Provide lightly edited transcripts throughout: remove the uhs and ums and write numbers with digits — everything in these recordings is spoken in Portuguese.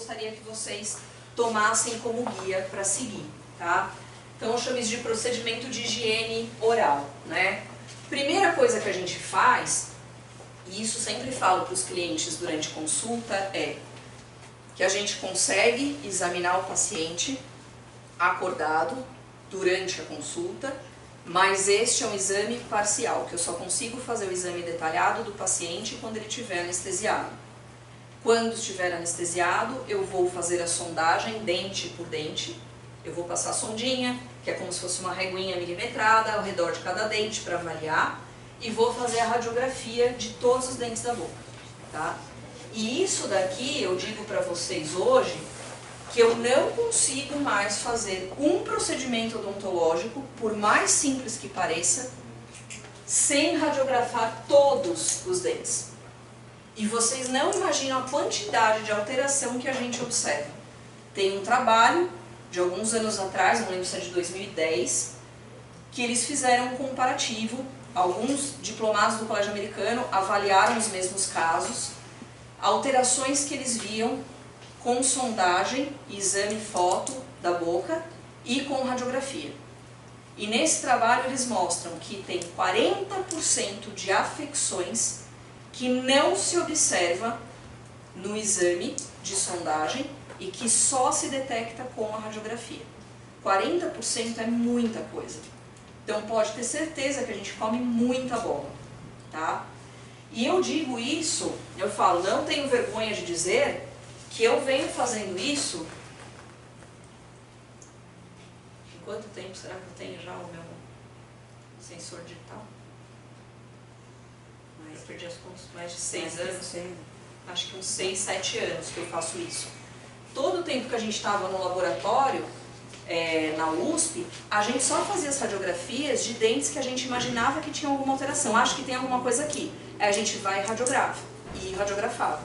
gostaria que vocês tomassem como guia para seguir, tá? Então eu chamo isso de procedimento de higiene oral, né? Primeira coisa que a gente faz, e isso sempre falo para os clientes durante consulta, é que a gente consegue examinar o paciente acordado durante a consulta, mas este é um exame parcial, que eu só consigo fazer o exame detalhado do paciente quando ele estiver anestesiado. Quando estiver anestesiado, eu vou fazer a sondagem dente por dente, eu vou passar a sondinha, que é como se fosse uma reguinha milimetrada ao redor de cada dente para avaliar, e vou fazer a radiografia de todos os dentes da boca, tá? E isso daqui, eu digo para vocês hoje, que eu não consigo mais fazer um procedimento odontológico, por mais simples que pareça, sem radiografar todos os dentes. E vocês não imaginam a quantidade de alteração que a gente observa. Tem um trabalho de alguns anos atrás, não lembro se é de 2010, que eles fizeram um comparativo, alguns diplomados do Colégio Americano avaliaram os mesmos casos, alterações que eles viam com sondagem, exame foto da boca e com radiografia. E nesse trabalho eles mostram que tem 40% de afecções que não se observa no exame de sondagem e que só se detecta com a radiografia. 40% é muita coisa. Então pode ter certeza que a gente come muita bola, tá? E eu digo isso, eu falo, não tenho vergonha de dizer que eu venho fazendo isso. Em quanto tempo será que eu tenho já o meu sensor digital? Eu perdi as contas, mais de 6 anos. Acho que uns 6, 7 anos que eu faço isso. Todo o tempo que a gente estava no laboratório, na USP, a gente só fazia as radiografias de dentes que a gente imaginava que tinha alguma alteração. Acho que tem alguma coisa aqui. Aí a gente vai e radiografava.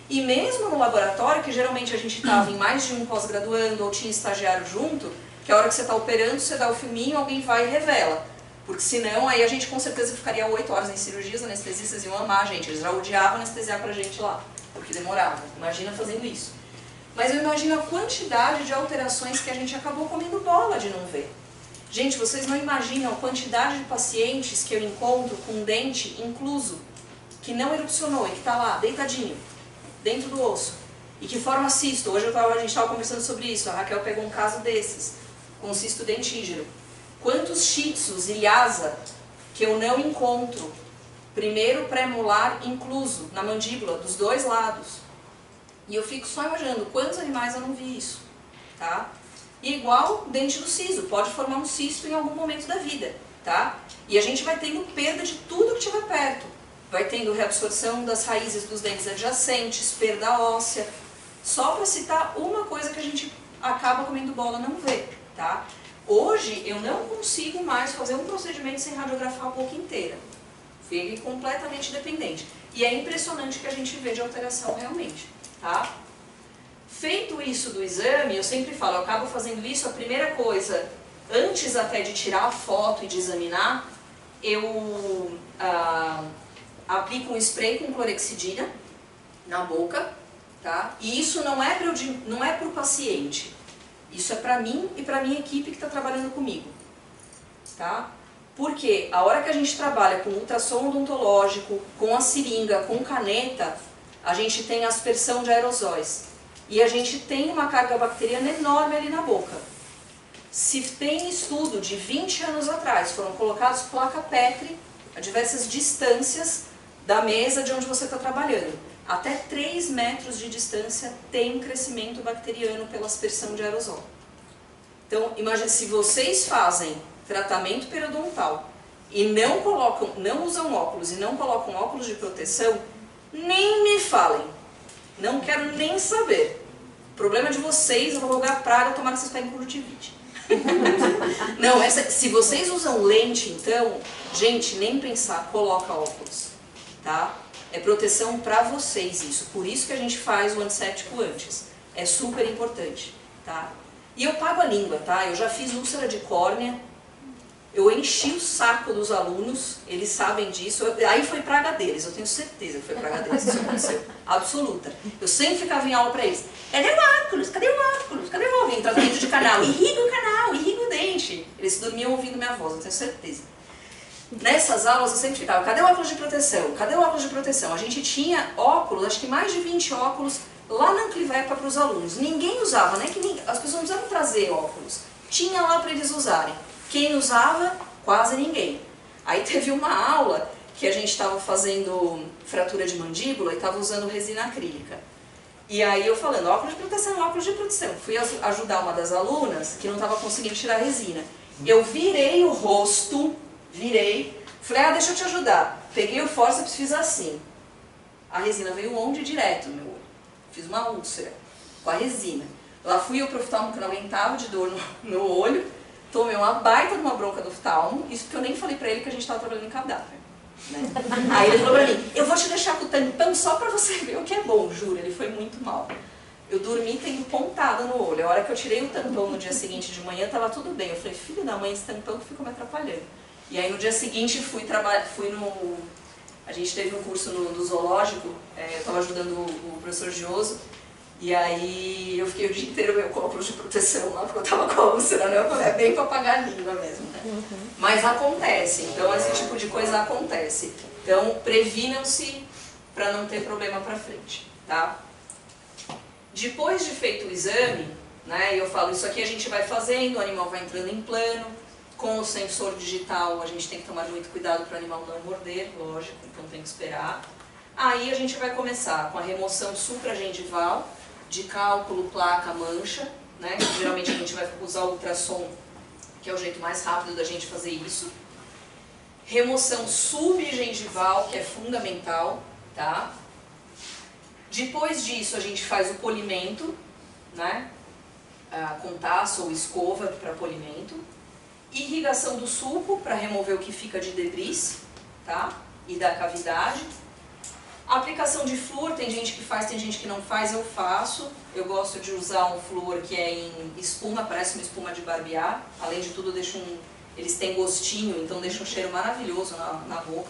E mesmo no laboratório, que geralmente a gente estava em mais de um pós-graduando ou tinha estagiário junto, que a hora que você está operando, você dá o filminho, alguém vai e revela. Porque senão, aí a gente com certeza ficaria 8 horas em cirurgia, os anestesistas iam amar a gente, eles já odiavam anestesiar pra gente lá, porque demorava. Imagina fazendo isso. Mas eu imagino a quantidade de alterações que a gente acabou comendo bola de não ver. Gente, vocês não imaginam a quantidade de pacientes que eu encontro com um dente incluso, que não erupcionou e que está lá, deitadinho, dentro do osso, e que forma cisto. Hoje a gente estava conversando sobre isso, a Raquel pegou um caso desses, com cisto dentígero. Quantos shih tzus e lhasa que eu não encontro, primeiro pré-molar incluso, na mandíbula, dos dois lados. E eu fico só imaginando quantos animais eu não vi isso, tá? E igual dente do siso, pode formar um cisto em algum momento da vida, tá? E a gente vai tendo perda de tudo que estiver perto. Vai tendo reabsorção das raízes dos dentes adjacentes, perda óssea. Só para citar uma coisa que a gente acaba comendo bola não vê, tá? Hoje eu não consigo mais fazer um procedimento sem radiografar a boca inteira. Fiquei completamente dependente. E é impressionante o que a gente vê de alteração realmente, tá? Feito isso do exame, eu sempre falo, eu acabo fazendo isso, a primeira coisa, antes até de tirar a foto e de examinar, eu aplico um spray com clorexidina na boca, tá? E isso não é para o paciente. Isso é para mim e para a minha equipe que está trabalhando comigo, tá? Porque a hora que a gente trabalha com ultrassom odontológico, com a seringa, com caneta, a gente tem aspersão de aerosóis. E a gente tem uma carga bacteriana enorme ali na boca. Se tem estudo de 20 anos atrás, foram colocados placa Petri a diversas distâncias da mesa de onde você está trabalhando. Até 3 metros de distância tem crescimento bacteriano pela aspersão de aerosol. Então, imagine se vocês fazem tratamento periodontal e não usam óculos e não colocam óculos de proteção, nem me falem. Não quero nem saber. Problema de vocês, eu vou jogar praga, tomara que vocês peguem conjuntivite. Não, se vocês usam lente, então, gente, nem pensar, coloca óculos, tá? É proteção pra vocês isso, por isso que a gente faz o antisséptico antes. É super importante, tá? E eu pago a língua, tá? Eu já fiz úlcera de córnea, Eu enchi o saco dos alunos, eles sabem disso, aí foi praga deles, eu tenho certeza que foi praga deles, isso aconteceu, absoluta. Eu sempre ficava em aula pra eles, cadê o óculos, cadê o óculos, cadê o óculos, em tratamento de canal, irriga o canal, irriga o dente. Eles dormiam ouvindo minha voz, eu tenho certeza. Nessas aulas eu sempre ficava, cadê o óculos de proteção, cadê o óculos de proteção? A gente tinha óculos, acho que mais de 20 óculos, lá na Anclivepa para os alunos. Ninguém usava, né? As pessoas não precisavam trazer óculos, tinha lá para eles usarem. Quem usava? Quase ninguém. Aí teve uma aula que a gente estava fazendo fratura de mandíbula e estava usando resina acrílica. E aí eu falando, óculos de proteção, óculos de proteção. Fui ajudar uma das alunas que não estava conseguindo tirar a resina. Eu virei o rosto, falei, deixa eu te ajudar. Peguei o fórceps e fiz assim. A resina veio onde? Direto no meu olho. Fiz uma úlcera com a resina. Lá fui eu pro oftalmo que não aguentava de dor no olho. Tomei uma baita de uma bronca do oftalmo, isso porque eu nem falei pra ele que a gente estava trabalhando em cadáver. Né? Aí ele falou pra mim, eu vou te deixar com o tampão só pra você ver o que é bom, juro, ele foi muito mal. Eu dormi tendo pontada no olho, a hora que eu tirei o tampão no dia seguinte de manhã, tava tudo bem. Eu falei, filho da mãe, esse tampão que ficou me atrapalhando. E aí no dia seguinte a gente teve um curso no zoológico, eu tava ajudando o professor Gioso, e aí eu fiquei o dia inteiro meio com óculos de proteção lá, porque eu tava com a úlcera, né? É bem pra apagar a língua mesmo, né? Mas acontece, então esse tipo de coisa acontece. Então previnam-se para não ter problema pra frente, tá? Depois de feito o exame, né, eu falo, isso aqui a gente vai fazendo, o animal vai entrando em plano, com o sensor digital a gente tem que tomar muito cuidado para o animal não morder, lógico, então tem que esperar. Aí a gente vai começar com a remoção supragengival, de cálculo, placa, mancha, né? Geralmente a gente vai usar o ultrassom, que é o jeito mais rápido da gente fazer isso. Remoção subgengival, que é fundamental, tá? Depois disso a gente faz o polimento, né? Com taça ou escova para polimento. Irrigação do sulco para remover o que fica de debris, tá? E da cavidade. Aplicação de flúor, tem gente que faz, tem gente que não faz, eu faço. Eu gosto de usar um flúor que é em espuma, parece uma espuma de barbear. Além de tudo, eles têm gostinho, então deixa um cheiro maravilhoso na boca.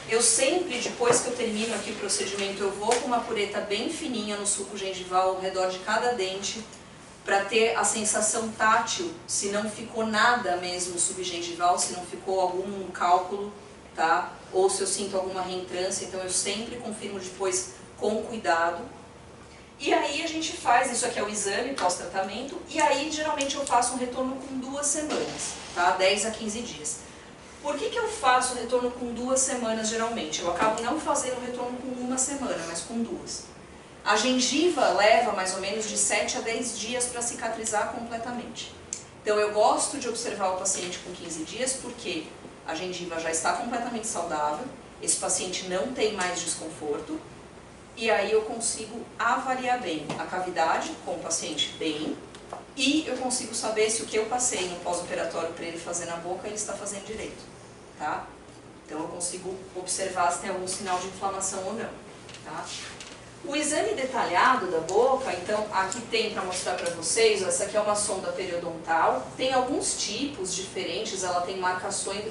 Eu sempre, depois que eu termino aqui o procedimento, eu vou com uma pureta bem fininha no suco gengival ao redor de cada dente, para ter a sensação tátil, se não ficou nada mesmo subgengival, se não ficou algum cálculo, tá? Ou se eu sinto alguma reentrância, então eu sempre confirmo depois com cuidado. E aí a gente faz, isso aqui é o exame pós-tratamento, e aí geralmente eu faço um retorno com 2 semanas, tá? 10 a 15 dias. Por que eu faço o retorno com 2 semanas geralmente? Eu acabo não fazendo o retorno com 1 semana, mas com 2. A gengiva leva mais ou menos de 7 a 10 dias para cicatrizar completamente. Então eu gosto de observar o paciente com 15 dias porque a gengiva já está completamente saudável, esse paciente não tem mais desconforto, e aí eu consigo avaliar bem a cavidade com o paciente bem, e eu consigo saber se o que eu passei no pós-operatório para ele fazer na boca, ele está fazendo direito, tá? Então eu consigo observar se tem algum sinal de inflamação ou não, tá? O exame detalhado da boca, então aqui tem para mostrar para vocês, essa aqui é uma sonda periodontal, tem alguns tipos diferentes, elas têm marcações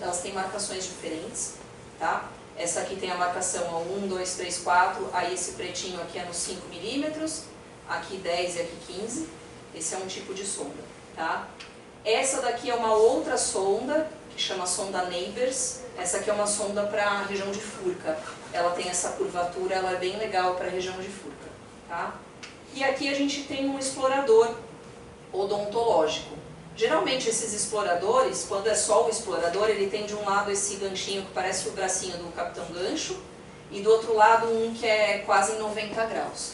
diferentes, tá? Essa aqui tem a marcação 1, 2, 3, 4, aí esse pretinho aqui é nos 5 milímetros, aqui 10 e aqui 15, esse é um tipo de sonda, tá? Essa daqui é uma outra sonda, que chama sonda Neighbors, essa aqui é uma sonda para a região de Furca. Ela tem essa curvatura, ela é bem legal para a região de Furca, tá? E aqui a gente tem um explorador odontológico. Geralmente esses exploradores, quando é só o explorador, ele tem de um lado esse ganchinho que parece o bracinho do Capitão Gancho, e do outro lado um que é quase em 90 graus.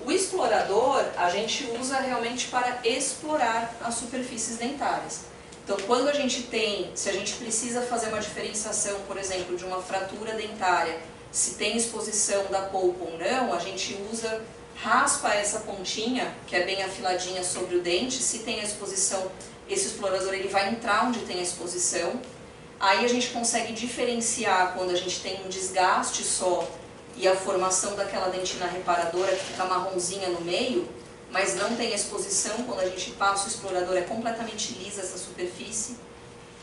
O explorador a gente usa realmente para explorar as superfícies dentárias. Então, quando a gente se a gente precisa fazer uma diferenciação, por exemplo, de uma fratura dentária, se tem exposição da polpa ou não, a gente raspa essa pontinha, que é bem afiladinha sobre o dente, se tem a exposição, esse explorador ele vai entrar onde tem a exposição, aí a gente consegue diferenciar quando a gente tem um desgaste só e a formação daquela dentina reparadora que fica marronzinha no meio, mas não tem exposição. Quando a gente passa o explorador é completamente lisa essa superfície.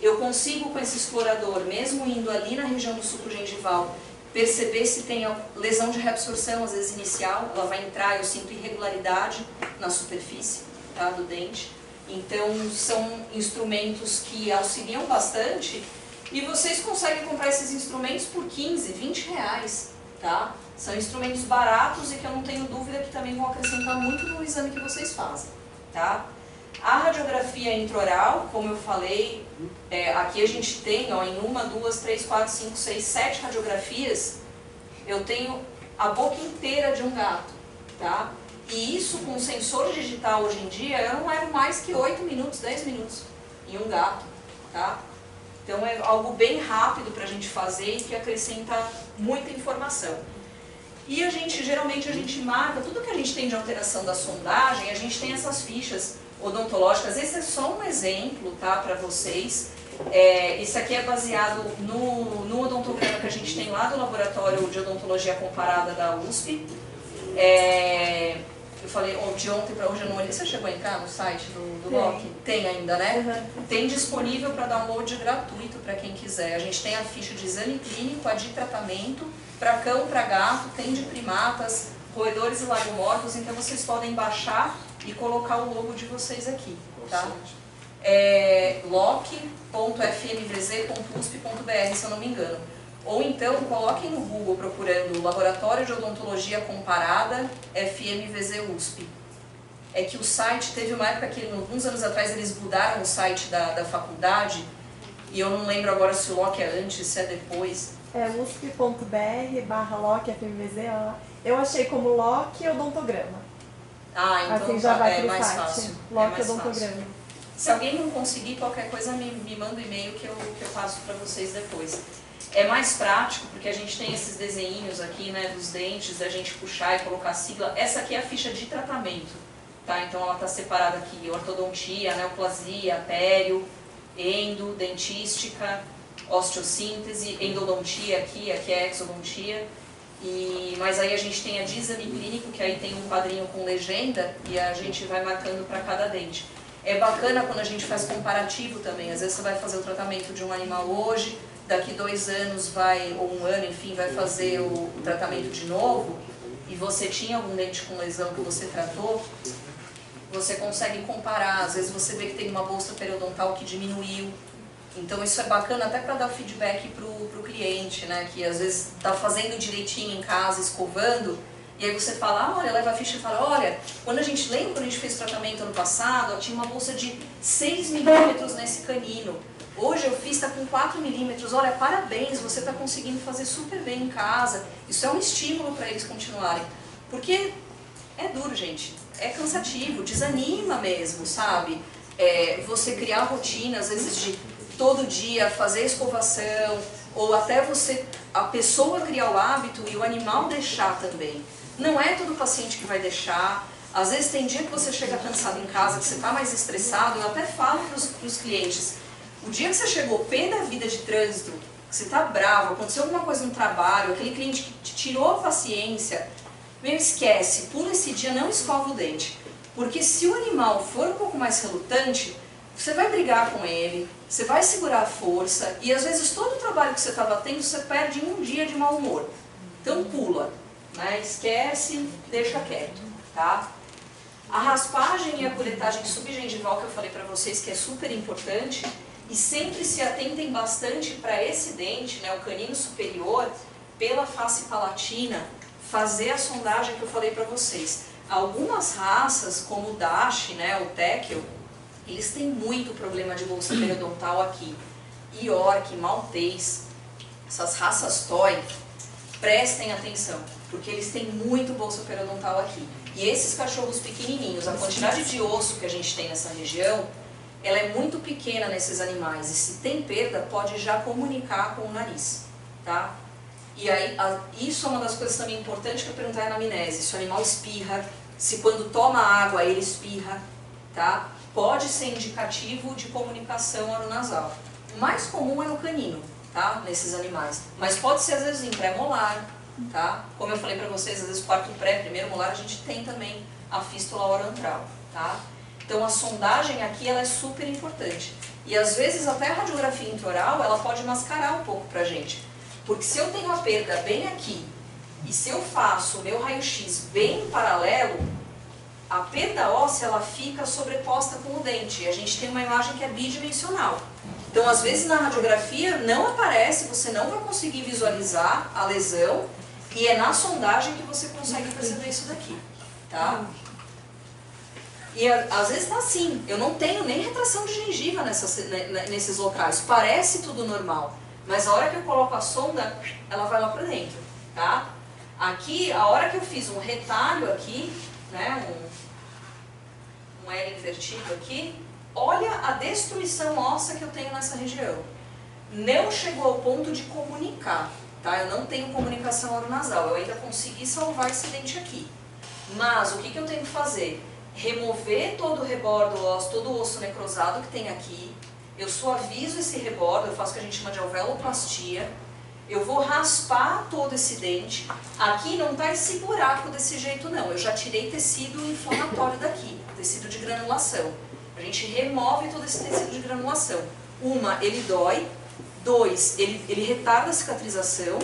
Eu consigo com esse explorador, mesmo indo ali na região do sulco gengival, perceber se tem lesão de reabsorção, às vezes inicial, ela vai entrar, eu sinto irregularidade na superfície, tá, do dente. Então são instrumentos que auxiliam bastante e vocês conseguem comprar esses instrumentos por 15, 20 reais, tá? São instrumentos baratos e que eu não tenho dúvida que também vão acrescentar muito no exame que vocês fazem, tá? A radiografia intraoral, como eu falei, aqui a gente tem, ó, em 1, 2, 3, 4, 5, 6, 7 radiografias, eu tenho a boca inteira de um gato, tá? E isso com sensor digital hoje em dia, eu não levo mais que 8 minutos, 10 minutos em um gato, tá? Então é algo bem rápido para a gente fazer e que acrescenta muita informação. E geralmente a gente marca, tudo que a gente tem de alteração da sondagem, a gente tem essas fichas odontológicas. Esse é só um exemplo, tá, para vocês. Isso aqui é baseado no odontograma que a gente tem lá do Laboratório de Odontologia Comparada da USP. Eu falei de ontem para hoje, eu não olhei. Você chegou a entrar no site do LOC? Tem ainda, né? Uhum. Tem disponível para download gratuito para quem quiser. A gente tem a ficha de exame clínico, a de tratamento, para cão, para gato, tem de primatas, roedores e lagomorfos, então vocês podem baixar e colocar o logo de vocês aqui, tá? loc.fmvz.usp.br, se eu não me engano. Ou então, coloquem no Google procurando Laboratório de Odontologia Comparada FMVZ USP. É que o site, teve uma época que, alguns anos atrás, eles mudaram o site da faculdade, e eu não lembro agora se o LOC é antes, se é depois. usp.br/LOC-FMVZ. Eu achei como LOC odontograma. Ah, então assim já vai é mais site. fácil. LOC odontograma. Se alguém não conseguir, qualquer coisa me manda um e-mail que eu passo para vocês depois. É mais prático, porque a gente tem esses desenhinhos aqui, né, dos dentes, da gente puxar e colocar a sigla. Essa aqui é a ficha de tratamento, tá? Então ela está separada aqui, ortodontia, neoplasia, pério, endo, dentística, osteossíntese, endodontia aqui é exodontia. Mas aí a gente tem a de exame clínico, que aí tem um quadrinho com legenda e a gente vai marcando para cada dente. É bacana quando a gente faz comparativo também. Às vezes você vai fazer o tratamento de um animal hoje, daqui 2 anos ou 1 ano, enfim, vai fazer o tratamento de novo, e você tinha algum dente com lesão que você tratou, você consegue comparar. Às vezes você vê que tem uma bolsa periodontal que diminuiu. Então isso é bacana até para dar feedback para o cliente, né? Que às vezes está fazendo direitinho em casa, escovando, e aí você fala, olha, leva a ficha e fala, olha, quando a gente fez o tratamento ano passado, tinha uma bolsa de 6 milímetros nesse canino. Hoje eu fiz, está com 4 milímetros, olha, parabéns, você está conseguindo fazer super bem em casa. Isso é um estímulo para eles continuarem. Porque é duro, gente, é cansativo, desanima mesmo, sabe? Você criar rotina, às vezes de todo dia fazer escovação, ou até a pessoa criar o hábito e o animal deixar também. Não é todo paciente que vai deixar. Às vezes tem dia que você chega cansado em casa, que você está mais estressado. Eu até falo para os clientes, o dia que você chegou pé da vida de trânsito, que você está bravo, aconteceu alguma coisa no trabalho, aquele cliente que te tirou a paciência, meu, esquece, pula esse dia, não escova o dente. Porque se o animal for um pouco mais relutante, você vai brigar com ele, você vai segurar a força, e às vezes todo o trabalho que você estava tendo, você perde em um dia de mau humor. Então pula, né? Esquece, deixa quieto, tá? A raspagem e a curetagem subgengival que eu falei para vocês, que é super importante, e sempre se atentem bastante para esse dente, né, o canino superior, pela face palatina, fazer a sondagem que eu falei para vocês. Algumas raças, como o Dash, né, o Tekel, eles têm muito problema de bolsa periodontal aqui. York, Maltês, essas raças toy, prestem atenção, porque eles têm muito bolsa periodontal aqui. E esses cachorros pequenininhos, a quantidade de osso que a gente tem nessa região, ela é muito pequena nesses animais. E se tem perda, pode já comunicar com o nariz, tá? E aí, isso é uma das coisas também importantes que eu perguntar na anamnese. Se o animal espirra, se quando toma água ele espirra, tá? Pode ser indicativo de comunicação oronasal. O mais comum é no canino, tá? Nesses animais. Mas pode ser às vezes em pré-molar, tá? Como eu falei pra vocês, às vezes quarto pré, primeiro molar, a gente tem também a fístula oroantral, tá? Então a sondagem aqui, ela é super importante. E às vezes até a radiografia intraoral, ela pode mascarar um pouco pra gente. Porque se eu tenho a perda bem aqui, e se eu faço o meu raio-x bem em paralelo, a perda óssea, ela fica sobreposta com o dente. E a gente tem uma imagem que é bidimensional. Então, às vezes, na radiografia, não aparece, você não vai conseguir visualizar a lesão, e é na sondagem que você consegue perceber isso daqui, tá? E às vezes tá assim, eu não tenho nem retração de gengiva nesses locais, parece tudo normal, mas a hora que eu coloco a sonda, ela vai lá pra dentro, tá? Aqui, a hora que eu fiz um retalho aqui, né, um L invertido aqui, olha a destruição óssea que eu tenho nessa região. Não chegou ao ponto de comunicar, tá? Eu não tenho comunicação oronasal, eu ainda consegui salvar esse dente aqui. Mas o que eu tenho que fazer? Remover todo o rebordo ósseo, todo o osso necrosado que tem aqui. Eu suavizo esse rebordo, eu faço o que a gente chama de alveoloplastia. Eu vou raspar todo esse dente. Aqui não está esse buraco desse jeito não, eu já tirei tecido inflamatório daqui, tecido de granulação. A gente remove todo esse tecido de granulação. Uma, ele dói. Dois, ele retarda a cicatrização.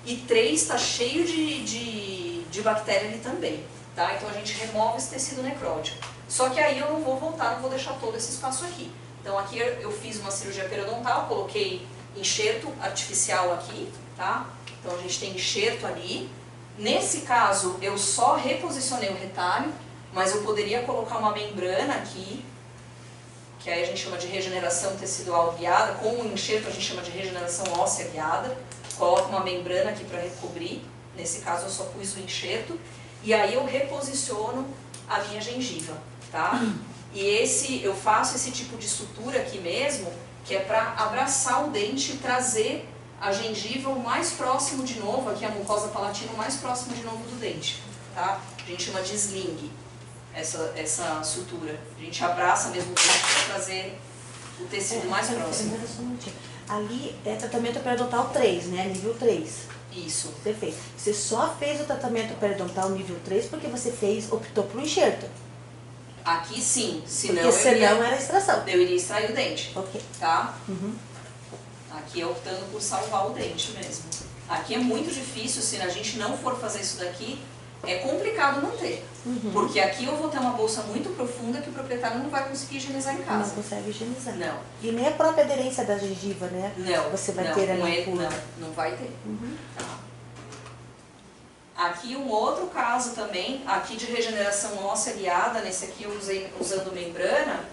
E três, está cheio de bactéria ali também. Tá? Então a gente remove esse tecido necrótico. Só que aí eu não vou voltar, não vou deixar todo esse espaço aqui. Então aqui eu fiz uma cirurgia periodontal, coloquei enxerto artificial aqui, tá? Então a gente tem enxerto ali. Nesse caso eu só reposicionei o retalho, mas eu poderia colocar uma membrana aqui, que aí a gente chama de regeneração tecidual guiada. Com o enxerto a gente chama de regeneração óssea guiada. Coloco uma membrana aqui para recobrir. Nesse caso eu só pus o enxerto. E aí eu reposiciono a minha gengiva, tá? E eu faço esse tipo de sutura aqui mesmo, que é para abraçar o dente e trazer a gengiva o mais próximo de novo, aqui a mucosa palatina o mais próximo de novo do dente, tá? A gente chama de sling, essa sutura. A gente abraça mesmo o dente para trazer o tecido mais próximo. Ali é tratamento periodontal 3, né? Nível 3. Isso. Você fez. Você só fez o tratamento periodontal nível 3 porque você optou por um enxerto. Aqui sim, Porque senão era extração. Eu iria extrair o dente, Ok. tá? Aqui é optando por salvar o dente mesmo. Aqui é muito difícil, se a gente não for fazer isso daqui, é complicado manter. Porque aqui eu vou ter uma bolsa muito profunda que o proprietário não vai conseguir higienizar em casa. Não consegue higienizar. Não. E nem a própria aderência da gengiva, né? Não. Você vai ter ali não vai ter. Tá. Aqui um outro caso também, aqui de regeneração óssea guiada, nesse aqui eu usei usando membrana.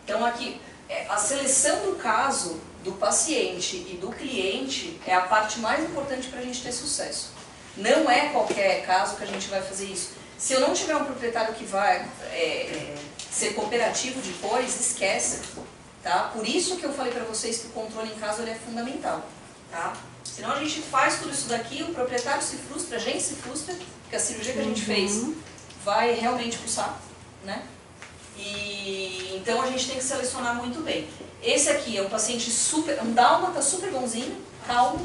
Então aqui, a seleção do caso do paciente e do cliente é a parte mais importante para a gente ter sucesso. Não é qualquer caso que a gente vai fazer isso. Se eu não tiver um proprietário que vai ser cooperativo depois, esquece. Tá? Por isso que eu falei para vocês que o controle em casa ele é fundamental. Tá? Senão a gente faz tudo isso daqui, o proprietário se frustra, a gente se frustra, porque a cirurgia que a gente fez vai realmente pro saco, né? E então a gente tem que selecionar muito bem. Esse aqui é um paciente super, um dálmata super bonzinho, calmo,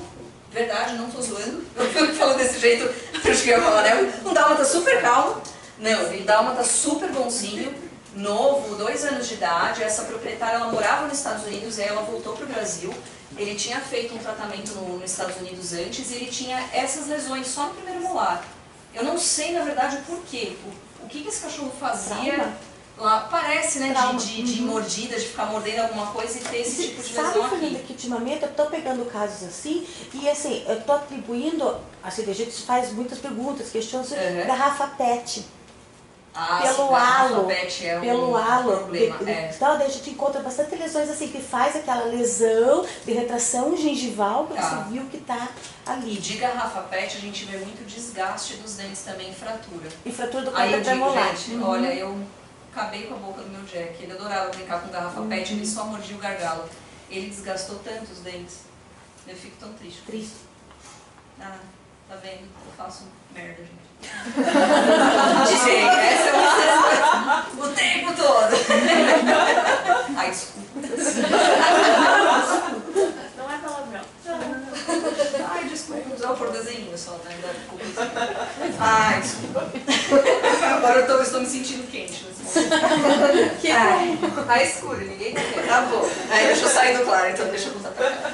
verdade, não tô zoando, eu falando desse jeito, eu cheguei a falar, né? Um dálmata super calmo, não, um dálmata super bonzinho, novo, 2 anos de idade. Essa proprietária, ela morava nos Estados Unidos, aí ela voltou pro Brasil. Ele tinha feito um tratamento nos Estados Unidos antes e ele tinha essas lesões só no primeiro molar. Eu não sei, na verdade, o porquê. O que esse cachorro fazia lá, parece, né, de mordida, de ficar mordendo alguma coisa e ter esse tipo de lesão aqui. Sabe, Fernanda, que ultimamente eu estou pegando casos assim e assim, eu estou atribuindo, assim, a gente faz muitas perguntas, questões sobre garrafa PET. Pelo halo, pelo halo. Problema, Então, a gente encontra bastante lesões assim, que faz aquela lesão de retração gengival que você viu que está ali. E de garrafa PET a gente vê muito desgaste dos dentes também, e fratura. E fratura do Aí eu canto digo, premolar. gente, olha, eu acabei com a boca do meu Jack. Ele adorava brincar com garrafa PET, ele só mordia o gargalo. Ele desgastou tanto os dentes. Eu fico tão triste. Triste. Ah, tá vendo? Eu faço merda, gente. Essa é uma o tempo todo. Ai, desculpa. Não é palavrão. Ai, desculpa, usar por desenho só, né? Agora eu estou me sentindo quente nesse momento. Que bom. Tá escuro, ninguém tá vendo. Tá bom. Aí deixa eu sair do claro, então deixa eu voltar pra cá.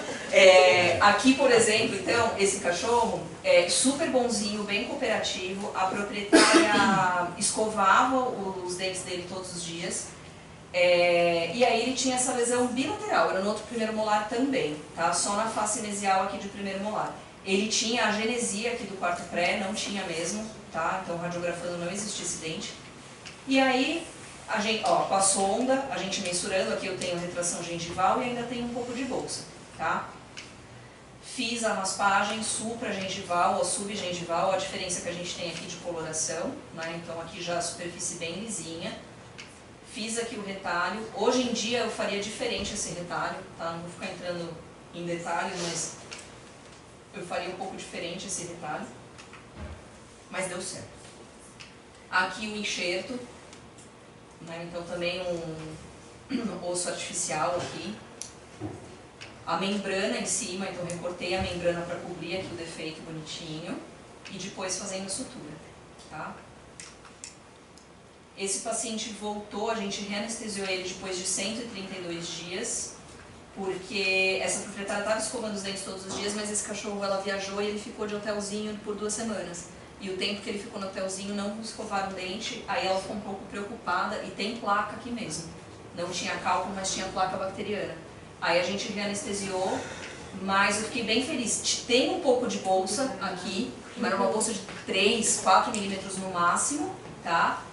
Aqui, por exemplo, então, esse cachorro é super bonzinho, bem cooperativo. A proprietária escovava os dentes dele todos os dias. E aí ele tinha essa lesão bilateral, era no outro primeiro molar também, tá? Só na face mesial aqui de primeiro molar. Ele tinha a genesia aqui do quarto pré, não tinha mesmo, tá? Então radiografando não existia esse dente. E aí, a gente, ó, com a sonda, a gente mensurando, aqui eu tenho retração gengival e ainda tenho um pouco de bolsa, tá? Fiz a raspagem supragengival ou subgengival, a diferença que a gente tem aqui de coloração, né? Então aqui já a superfície bem lisinha. Fiz aqui o retalho. Hoje em dia eu faria diferente esse retalho, tá? Não vou ficar entrando em detalhes, mas eu faria um pouco diferente esse retalho. Mas deu certo. Aqui o enxerto, né? Então também um osso artificial aqui. A membrana em cima, então recortei a membrana para cobrir aqui o defeito bonitinho. E depois fazendo a sutura, tá? Esse paciente voltou, a gente reanestesiou ele depois de 132 dias, porque essa proprietária estava escovando os dentes todos os dias, mas esse cachorro, ela viajou e ele ficou de hotelzinho por 2 semanas. E o tempo que ele ficou no hotelzinho não escovaram o dente, aí ela ficou um pouco preocupada, e tem placa aqui mesmo. Não tinha cálculo, mas tinha placa bacteriana. Aí a gente reanestesiou, mas eu fiquei bem feliz. Tem um pouco de bolsa aqui, mas era uma bolsa de 3, 4 milímetros no máximo, tá?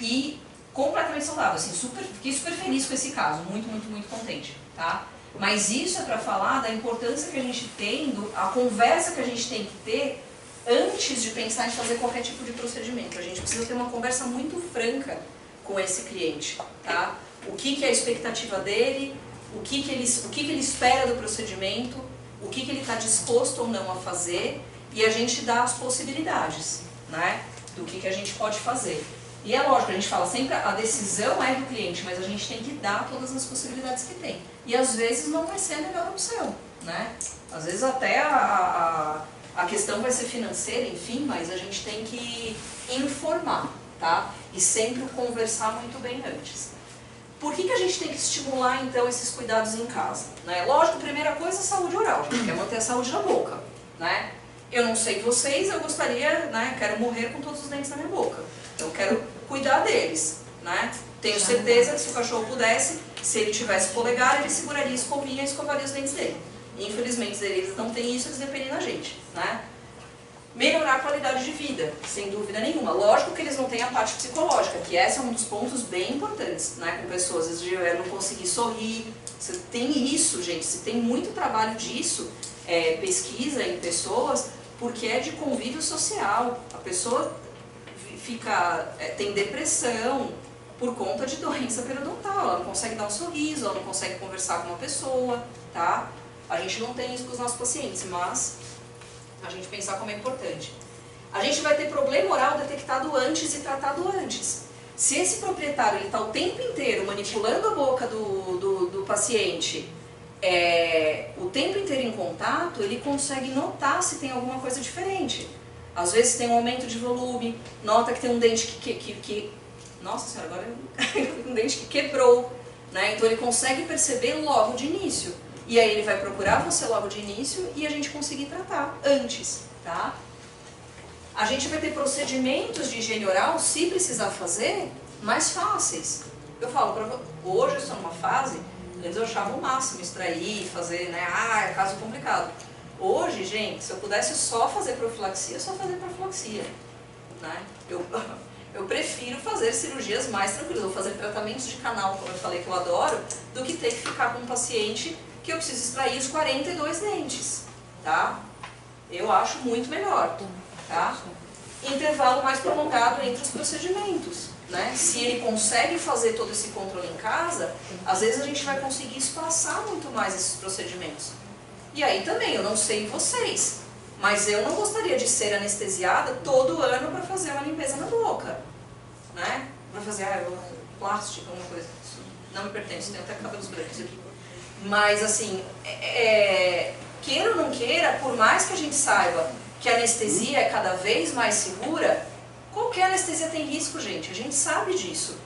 E completamente saudável, assim, fiquei super feliz com esse caso, muito, muito, muito contente, tá? Mas isso é para falar da importância que a gente tem, a conversa que a gente tem que ter antes de pensar em fazer qualquer tipo de procedimento. A gente precisa ter uma conversa muito franca com esse cliente, tá? O que é a expectativa dele, o que ele espera do procedimento, o que ele está disposto ou não a fazer, e a gente dá as possibilidades, né? Do que a gente pode fazer. E é lógico, a gente fala sempre, a decisão é do cliente, mas a gente tem que dar todas as possibilidades que tem. E às vezes não vai ser a melhor opção, né? Às vezes até a questão vai ser financeira, enfim, mas a gente tem que informar, tá? E sempre conversar muito bem antes. Por que a gente tem que estimular, então, esses cuidados em casa? Né? Lógico, primeira coisa, saúde oral. A gente quer manter a saúde da boca, né? Eu não sei vocês, eu gostaria, né? Quero morrer com todos os dentes na minha boca. Então, quero cuidar deles, né? Tenho certeza que se o cachorro pudesse, se ele tivesse polegar, ele seguraria a escovinha e escovaria os dentes dele. Infelizmente, eles não têm isso, eles dependem da gente, né? Melhorar a qualidade de vida, sem dúvida nenhuma. Lógico que eles não têm a parte psicológica, que esse é um dos pontos bem importantes, né? Com pessoas, às vezes eu não consegui sorrir. Você tem isso, gente, você tem muito trabalho disso, pesquisa em pessoas, porque é de convívio social. A pessoa tem depressão por conta de doença periodontal, ela não consegue dar um sorriso, ela não consegue conversar com uma pessoa, tá? A gente não tem isso com os nossos pacientes, mas a gente pensar como é importante. A gente vai ter problema oral detectado antes e tratado antes. Se esse proprietário está o tempo inteiro manipulando a boca do paciente, o tempo inteiro em contato, ele consegue notar se tem alguma coisa diferente. Às vezes tem um aumento de volume, nota que tem um dente que nossa senhora, agora um dente que quebrou, né? Então ele consegue perceber logo de início. E aí ele vai procurar você logo de início e a gente conseguir tratar antes, tá? A gente vai ter procedimentos de higiene oral, se precisar fazer, mais fáceis. Eu falo, hoje eu estou numa fase, antes eu achava o máximo extrair, fazer, né? É caso complicado. Hoje, gente, se eu pudesse só fazer profilaxia, só fazer profilaxia, né? Eu prefiro fazer cirurgias mais tranquilas, vou fazer tratamentos de canal, como eu falei que eu adoro, do que ter que ficar com um paciente que eu preciso extrair os 42 dentes, tá? Eu acho muito melhor, tá? Intervalo mais prolongado entre os procedimentos, né? Se ele consegue fazer todo esse controle em casa, às vezes a gente vai conseguir espaçar muito mais esses procedimentos. E aí também, eu não sei vocês, mas eu não gostaria de ser anestesiada todo ano para fazer uma limpeza na boca, né? Para fazer plástico, alguma coisa. Isso não me pertence, tenho até cabelos brancos aqui. Mas assim, queira ou não queira, por mais que a gente saiba que a anestesia é cada vez mais segura, Qualquer anestesia tem risco, gente, a gente sabe disso.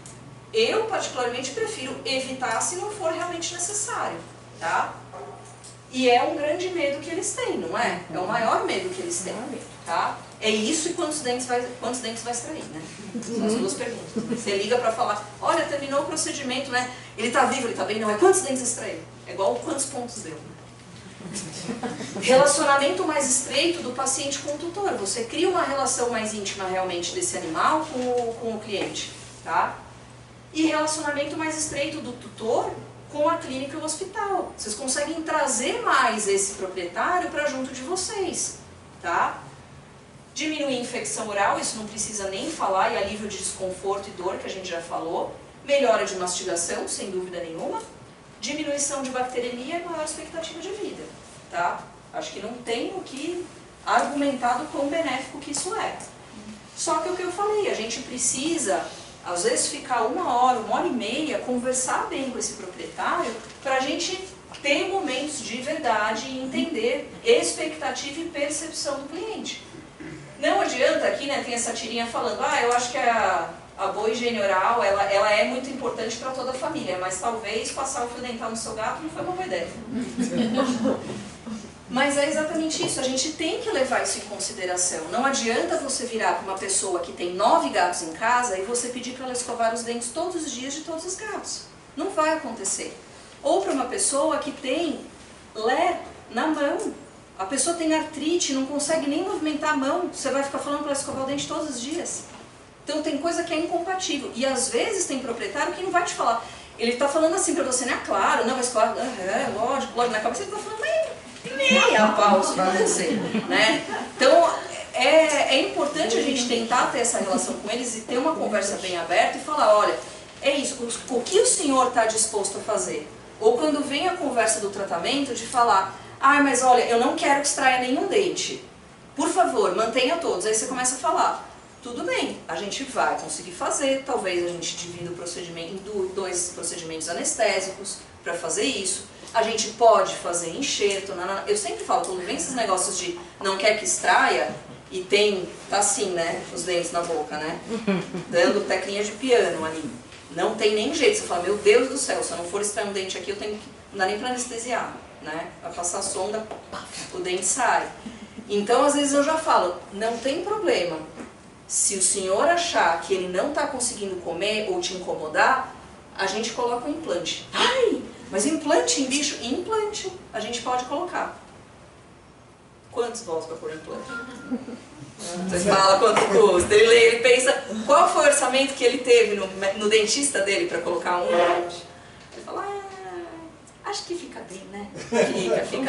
Eu, particularmente, prefiro evitar se não for realmente necessário, tá? E é um grande medo que eles têm, não é? É o maior medo que eles têm, tá? É isso e quantos dentes vai extrair, né? São as duas perguntas. Você liga pra falar, olha, terminou o procedimento, né? Ele tá vivo, ele tá bem? Não, é quantos dentes extraiu? É igual quantos pontos deu. Relacionamento mais estreito do paciente com o tutor. Você cria uma relação mais íntima realmente desse animal com o cliente, tá? E relacionamento mais estreito do tutor com a clínica e o hospital. Vocês conseguem trazer mais esse proprietário para junto de vocês, tá? Diminuir infecção oral, isso não precisa nem falar, e alívio de desconforto e dor, que a gente já falou. Melhora de mastigação, sem dúvida nenhuma. Diminuição de bacteremia e maior expectativa de vida, tá? Acho que não tem o que argumentar do quão benéfico que isso é. Só que o que eu falei, a gente precisa, às vezes, ficar 1 hora, 1 hora e meia, conversar bem com esse proprietário, para a gente ter momentos de verdade e entender expectativa e percepção do cliente. Não adianta aqui, né, tem essa tirinha falando, eu acho que a boa higiene oral, ela é muito importante para toda a família, mas talvez passar o fio dental no seu gato não foi uma boa ideia. Mas é exatamente isso, a gente tem que levar isso em consideração. Não adianta você virar para uma pessoa que tem 9 gatos em casa e você pedir para ela escovar os dentes todos os dias de todos os gatos. Não vai acontecer. Ou para uma pessoa que tem ler na mão. A pessoa tem artrite, não consegue nem movimentar a mão, você vai ficar falando para ela escovar o dente todos os dias. Então tem coisa que é incompatível. E às vezes tem proprietário que não vai te falar. Ele está falando assim para você, né? Claro, não, mas claro, lógico, na cabeça ele está falando, mas nem a pau isso vai acontecer, né? Então é importante a gente tentar ter essa relação com eles e ter uma conversa bem aberta e falar, olha, é isso, o que o senhor está disposto a fazer? Ou quando vem a conversa do tratamento, de falar, mas olha, eu não quero que extraia nenhum dente. Por favor, mantenha todos. Aí você começa a falar, tudo bem, a gente vai conseguir fazer, talvez a gente divida o procedimento em 2 procedimentos anestésicos para fazer isso. A gente pode fazer enxerto. Eu sempre falo, quando vem esses negócios de não quer que extraia, e tá assim, né, os dentes na boca, né, dando teclinha de piano ali. Não tem nem jeito, você fala, meu Deus do céu, se eu não for extrair um dente aqui, não dá nem para anestesiar. Né? Vai passar a sonda, o dente sai. Então, às vezes eu já falo, não tem problema. Se o senhor achar que ele não está conseguindo comer ou te incomodar, a gente coloca um implante. Mas implante em bicho? Implante, a gente pode colocar. Quantos volta para pôr implante? Você fala quanto custa, ele pensa, qual foi o orçamento que ele teve no dentista dele para colocar um implante? Ele fala, acho que fica bem, né?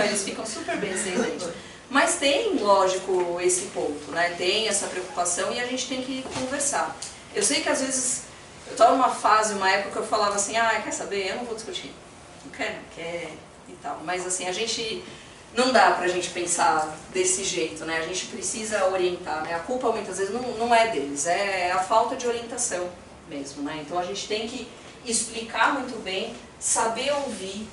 Eles ficam super bem sem dente. Mas tem, lógico, esse ponto, né? Tem essa preocupação e a gente tem que conversar. Eu sei que às vezes, eu estava numa fase, uma época que eu falava assim, quer saber, eu não vou discutir. Não quer e tal. Mas assim, não dá pra gente pensar desse jeito, né? A gente precisa orientar, né? A culpa muitas vezes não é deles, é a falta de orientação mesmo, né? Então a gente tem que explicar muito bem, saber ouvir,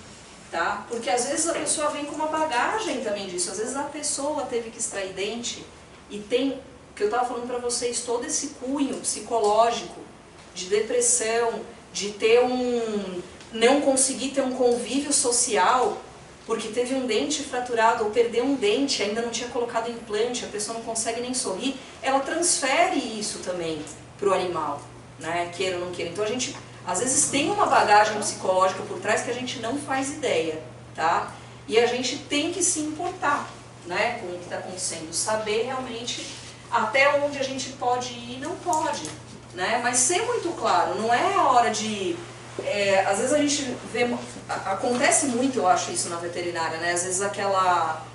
tá? Porque às vezes a pessoa vem com uma bagagem também disso, às vezes a pessoa teve que extrair dente e tem, que eu estava falando para vocês, todo esse cunho psicológico de depressão, de ter não conseguir ter um convívio social, porque teve um dente fraturado ou perdeu um dente, ainda não tinha colocado implante, a pessoa não consegue nem sorrir, ela transfere isso também para o animal, né? Queira ou não queira. Então a gente às vezes tem uma bagagem psicológica por trás que a gente não faz ideia, tá? E a gente tem que se importar, né, com o que está acontecendo, saber realmente até onde a gente pode ir e não pode, né? Mas ser muito claro, não é a hora de... às vezes a gente vê... Acontece muito, eu acho, isso na veterinária, né? Às vezes aquela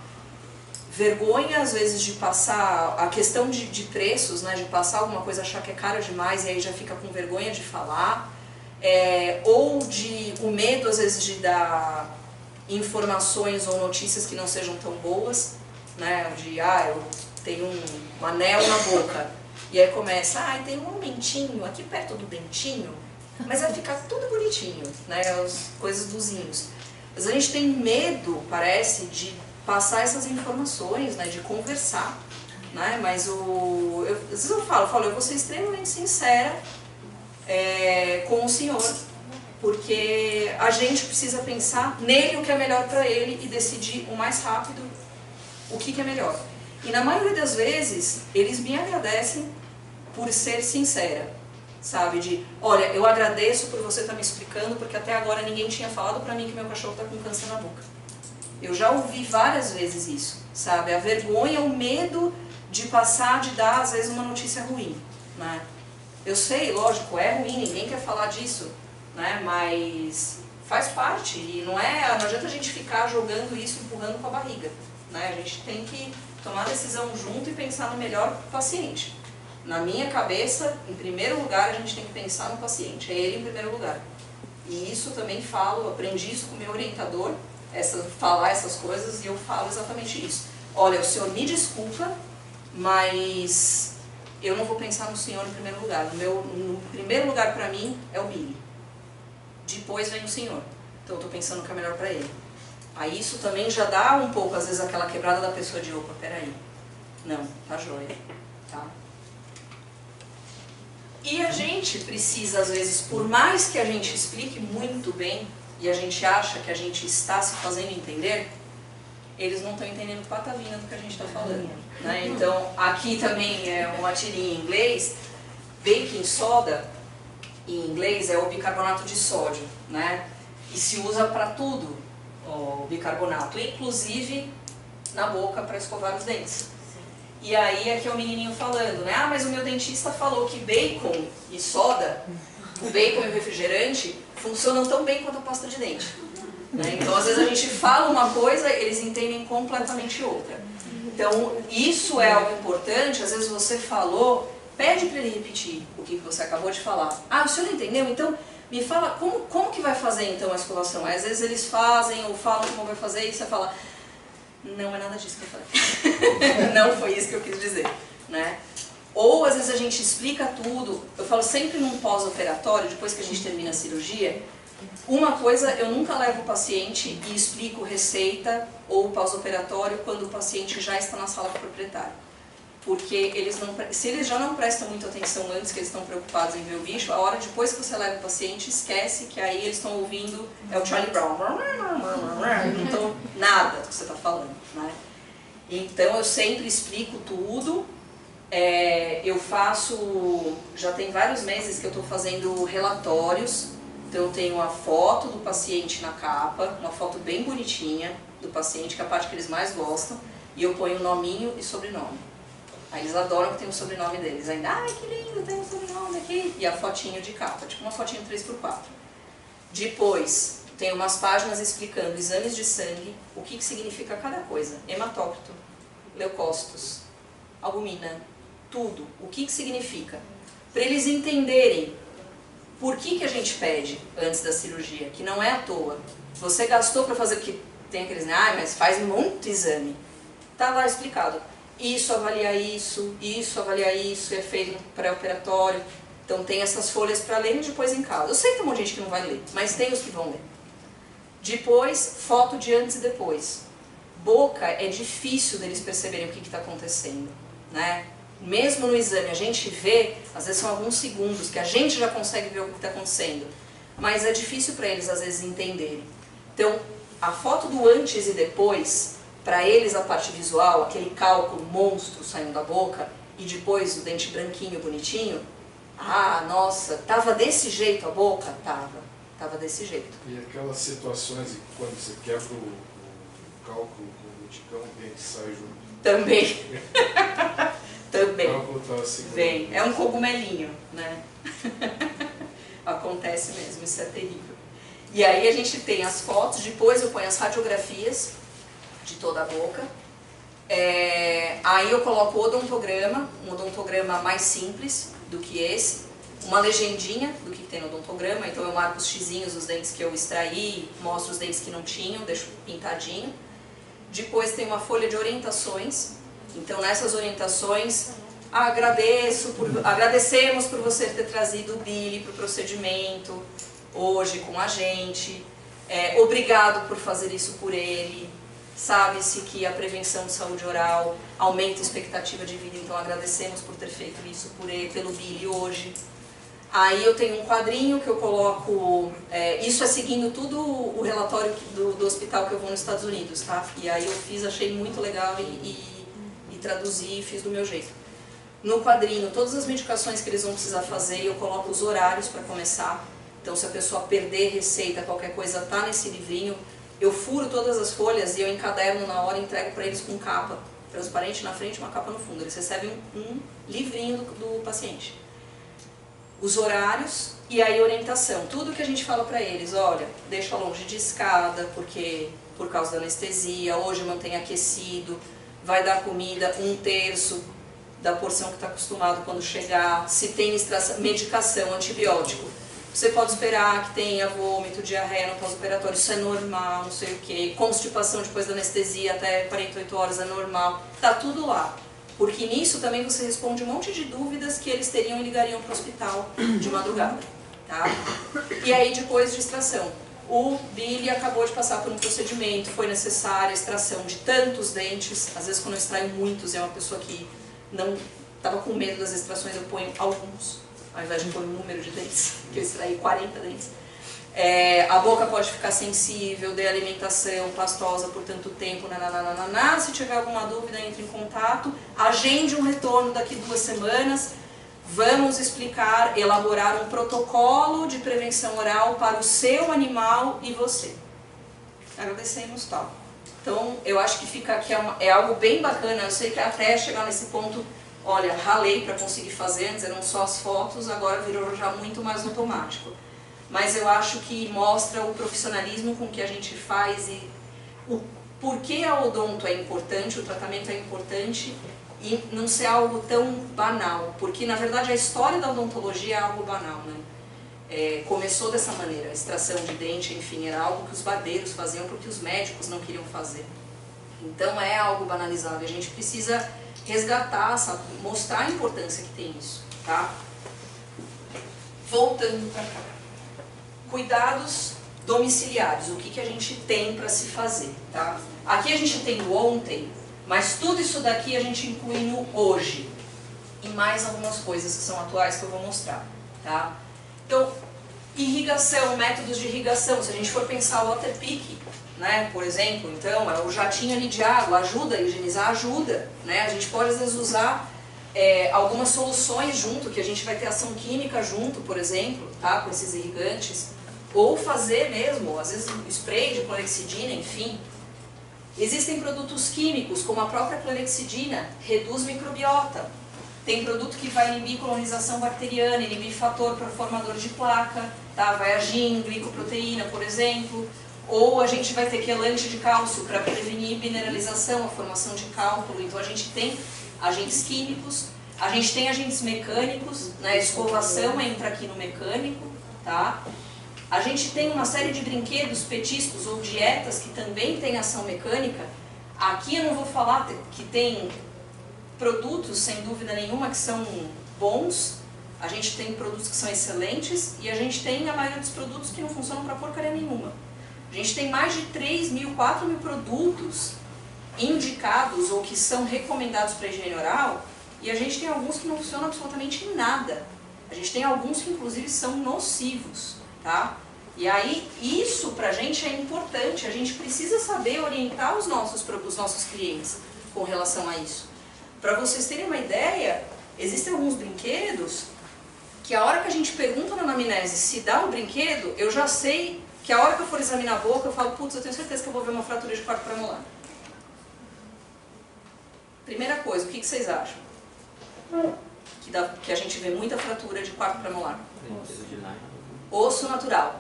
vergonha, às vezes, de passar... A questão de preços, né? De passar alguma coisa, achar que é cara demais e aí já fica com vergonha de falar. Ou o medo, às vezes, de dar informações ou notícias que não sejam tão boas, né? Eu tenho um anel na boca, e aí começa, tem um aumentinho aqui perto do dentinho, mas vai ficar tudo bonitinho, né? As coisas dos inhos. Mas a gente tem medo, parece, de passar essas informações, né? De conversar, né? Mas às vezes eu falo, eu vou ser extremamente sincera com o senhor, porque a gente precisa pensar nele o que é melhor para ele e decidir o mais rápido o que é melhor. E na maioria das vezes, eles me agradecem por ser sincera, sabe? Olha, eu agradeço por você estar me explicando, porque até agora ninguém tinha falado pra mim que meu cachorro está com câncer na boca. Eu já ouvi várias vezes isso, sabe? A vergonha, o medo de passar, de dar, às vezes, uma notícia ruim, né? Eu sei, lógico, é ruim, ninguém quer falar disso, né? Mas faz parte, e não adianta a gente ficar jogando isso, empurrando com a barriga, né? A gente tem que tomar decisão junto e pensar no melhor paciente. Na minha cabeça, em primeiro lugar, a gente tem que pensar no paciente, é ele em primeiro lugar. E isso também aprendi isso com o meu orientador, falar essas coisas, e eu falo exatamente isso. Olha, o senhor me desculpa, mas eu não vou pensar no senhor em primeiro lugar. No primeiro lugar para mim é o Billy. Depois vem o senhor. Então eu estou pensando o que é melhor para ele. Aí isso também já dá um pouco, às vezes, aquela quebrada da pessoa de, opa, peraí. Não, tá joia, tá? E a gente precisa, às vezes, por mais que a gente explique muito bem, e a gente acha que a gente está se fazendo entender, eles não estão entendendo patavina do que a gente está falando, né? Então, aqui também é uma tirinha em inglês, baking soda, em inglês é o bicarbonato de sódio, né? E se usa para tudo, o bicarbonato, inclusive na boca para escovar os dentes. E aí aqui é o menininho falando, né? Ah, mas o meu dentista falou que bacon e soda, o bacon e o refrigerante, funcionam tão bem quanto a pasta de dente. Né? Então, às vezes a gente fala uma coisa, eles entendem completamente outra. Então, isso é algo importante. Às vezes você falou, pede para ele repetir o que você acabou de falar. Ah, o senhor entendeu? Então, me fala como que vai fazer então a escovação. Aí, às vezes eles fazem ou falam como vai fazer e você fala, não é nada disso que eu falei. Não foi isso que eu quis dizer, né? Ou às vezes a gente explica tudo. Eu falo sempre num pós-operatório, depois que a gente termina a cirurgia, uma coisa, eu nunca levo o paciente e explico receita ou pós-operatório quando o paciente já está na sala com o proprietário. Porque se eles já não prestam muita atenção antes, que eles estão preocupados em ver o bicho, a hora depois que você leva o paciente, esquece que aí eles estão ouvindo, é o Charlie Brown, não estão nada do que você está falando, né? Então eu sempre explico tudo. Eu faço, já tem vários meses que eu estou fazendo relatórios, então eu tenho a foto do paciente na capa, uma foto bem bonitinha do paciente, que é a parte que eles mais gostam, e eu ponho nominho e sobrenome. Aí eles adoram que tem o sobrenome deles, ainda, ai que lindo, tem um sobrenome aqui, e a fotinho de capa, tipo uma fotinho 3x4. Depois, tem umas páginas explicando exames de sangue, o que significa cada coisa, hematócrito, leucócitos, albumina, tudo, o que significa, para eles entenderem por que a gente pede antes da cirurgia, que não é à toa. Você gastou para fazer, que tem aqueles, mas faz um monte de exame. Tá lá explicado. Isso avalia isso avalia isso, é feito no pré-operatório. Então tem essas folhas para ler e depois em casa. Eu sei que tem um monte de gente que não vai ler, mas tem os que vão ler. Depois, foto de antes e depois. Boca, é difícil deles perceberem o que está acontecendo, né? Mesmo no exame, a gente vê, às vezes são alguns segundos, que a gente já consegue ver o que está acontecendo. Mas é difícil para eles, às vezes, entenderem. Então, a foto do antes e depois, para eles a parte visual, aquele cálculo monstro saindo da boca, e depois o dente branquinho, bonitinho, ah, nossa, tava desse jeito a boca? Tava desse jeito. E aquelas situações quando você quebra o cálculo com o ticão, o dente sai junto? Também. Também. Vem. É um cogumelinho, né? Acontece mesmo, isso é terrível. E aí a gente tem as fotos, depois eu ponho as radiografias de toda a boca. Aí eu coloco o odontograma, um odontograma mais simples do que esse, uma legendinha do que tem no odontograma, então eu marco os xizinhos dos dentes que eu extraí, mostro os dentes que não tinham, deixo pintadinho. Depois tem uma folha de orientações. Então, nessas orientações, agradecemos por você ter trazido o Billy para o procedimento hoje com a gente, obrigado por fazer isso por ele, sabe-se que a prevenção de saúde oral aumenta a expectativa de vida, então agradecemos por ter feito isso pelo Billy hoje. Aí eu tenho um quadrinho que eu coloco, isso é seguindo tudo o relatório do hospital que eu vou nos Estados Unidos, tá? E aí eu fiz, achei muito legal e traduzi e fiz do meu jeito. No quadrinho, todas as medicações que eles vão precisar fazer, eu coloco os horários para começar. Então se a pessoa perder receita, qualquer coisa, tá nesse livrinho. Eu furo todas as folhas e eu encaderno na hora e entrego para eles com capa transparente na frente e uma capa no fundo. Eles recebem um livrinho do paciente. Os horários e aí orientação. Tudo que a gente fala para eles, olha, deixa longe de escada, porque por causa da anestesia, hoje mantém aquecido, vai dar comida 1/3 da porção que está acostumado quando chegar, se tem medicação, antibiótico. Você pode esperar que tenha vômito, diarreia no pós-operatório, isso é normal, não sei o que. Constipação depois da anestesia até 48 horas é normal, tá tudo lá. Porque nisso também você responde um monte de dúvidas que eles teriam e ligariam para o hospital de madrugada, tá? E aí depois de extração. O Billy acabou de passar por um procedimento, foi necessária a extração de tantos dentes. Às vezes quando eu extraio muitos, é uma pessoa que não estava com medo das extrações, eu ponho alguns, ao invés de pôr um número de dentes, que eu extraí 40 dentes. A boca pode ficar sensível, de alimentação pastosa por tanto tempo, nananana. Se tiver alguma dúvida, entre em contato, agende um retorno daqui 2 semanas, vamos explicar, elaborar um protocolo de prevenção oral para o seu animal e você. Agradecemos, tal. Então, eu acho que fica aqui, é algo bem bacana, eu sei que até chegar nesse ponto, olha, ralei para conseguir fazer, antes eram só as fotos, agora virou já muito mais automático. Mas eu acho que mostra o profissionalismo com que a gente faz e o porquê a odonto é importante, o tratamento é importante e não ser algo tão banal, porque na verdade a história da odontologia é algo banal, né? Começou dessa maneira, a extração de dente, enfim, era algo que os barbeiros faziam porque os médicos não queriam fazer. Então é algo banalizado, a gente precisa resgatar, sabe, mostrar a importância que tem isso, tá? Voltando para cá. Cuidados domiciliares, o que a gente tem para se fazer, tá? Aqui a gente tem o ontem, mas tudo isso daqui a gente inclui no hoje. E mais algumas coisas que são atuais que eu vou mostrar, tá? Então, irrigação, métodos de irrigação, se a gente for pensar o water pick, né, por exemplo, então, é o jatinho ali de água, ajuda a higienizar, ajuda, né? A gente pode às vezes usar algumas soluções junto, que a gente vai ter ação química junto, por exemplo, tá, com esses irrigantes. Ou fazer mesmo, às vezes um spray de clorexidina, enfim. Existem produtos químicos, como a própria clorexidina, reduz microbiota. Tem produto que vai inibir colonização bacteriana, inibir fator formador de placa, tá? Vai agir em glicoproteína, por exemplo. Ou a gente vai ter quelante de cálcio para prevenir mineralização, a formação de cálculo. Então a gente tem agentes químicos, a gente tem agentes mecânicos, né? A escovação entra aqui no mecânico, tá? A gente tem uma série de brinquedos, petiscos ou dietas que também tem ação mecânica. Aqui eu não vou falar que tem produtos, sem dúvida nenhuma, que são bons. A gente tem produtos que são excelentes e a gente tem a maioria dos produtos que não funcionam para porcaria nenhuma. A gente tem mais de 3.000, 4.000 produtos indicados ou que são recomendados para higiene oral e a gente tem alguns que não funcionam absolutamente em nada. A gente tem alguns que inclusive são nocivos. Tá? E aí, isso pra gente é importante, a gente precisa saber orientar os nossos clientes com relação a isso. Para vocês terem uma ideia, existem alguns brinquedos que a hora que a gente pergunta na anamnese se dá o brinquedo, eu já sei que a hora que eu for examinar a boca, eu falo, putz, eu tenho certeza que eu vou ver uma fratura de quarto premolar. Primeira coisa, o que vocês acham? Que a gente vê muita fratura de quarto premolar. Osso natural.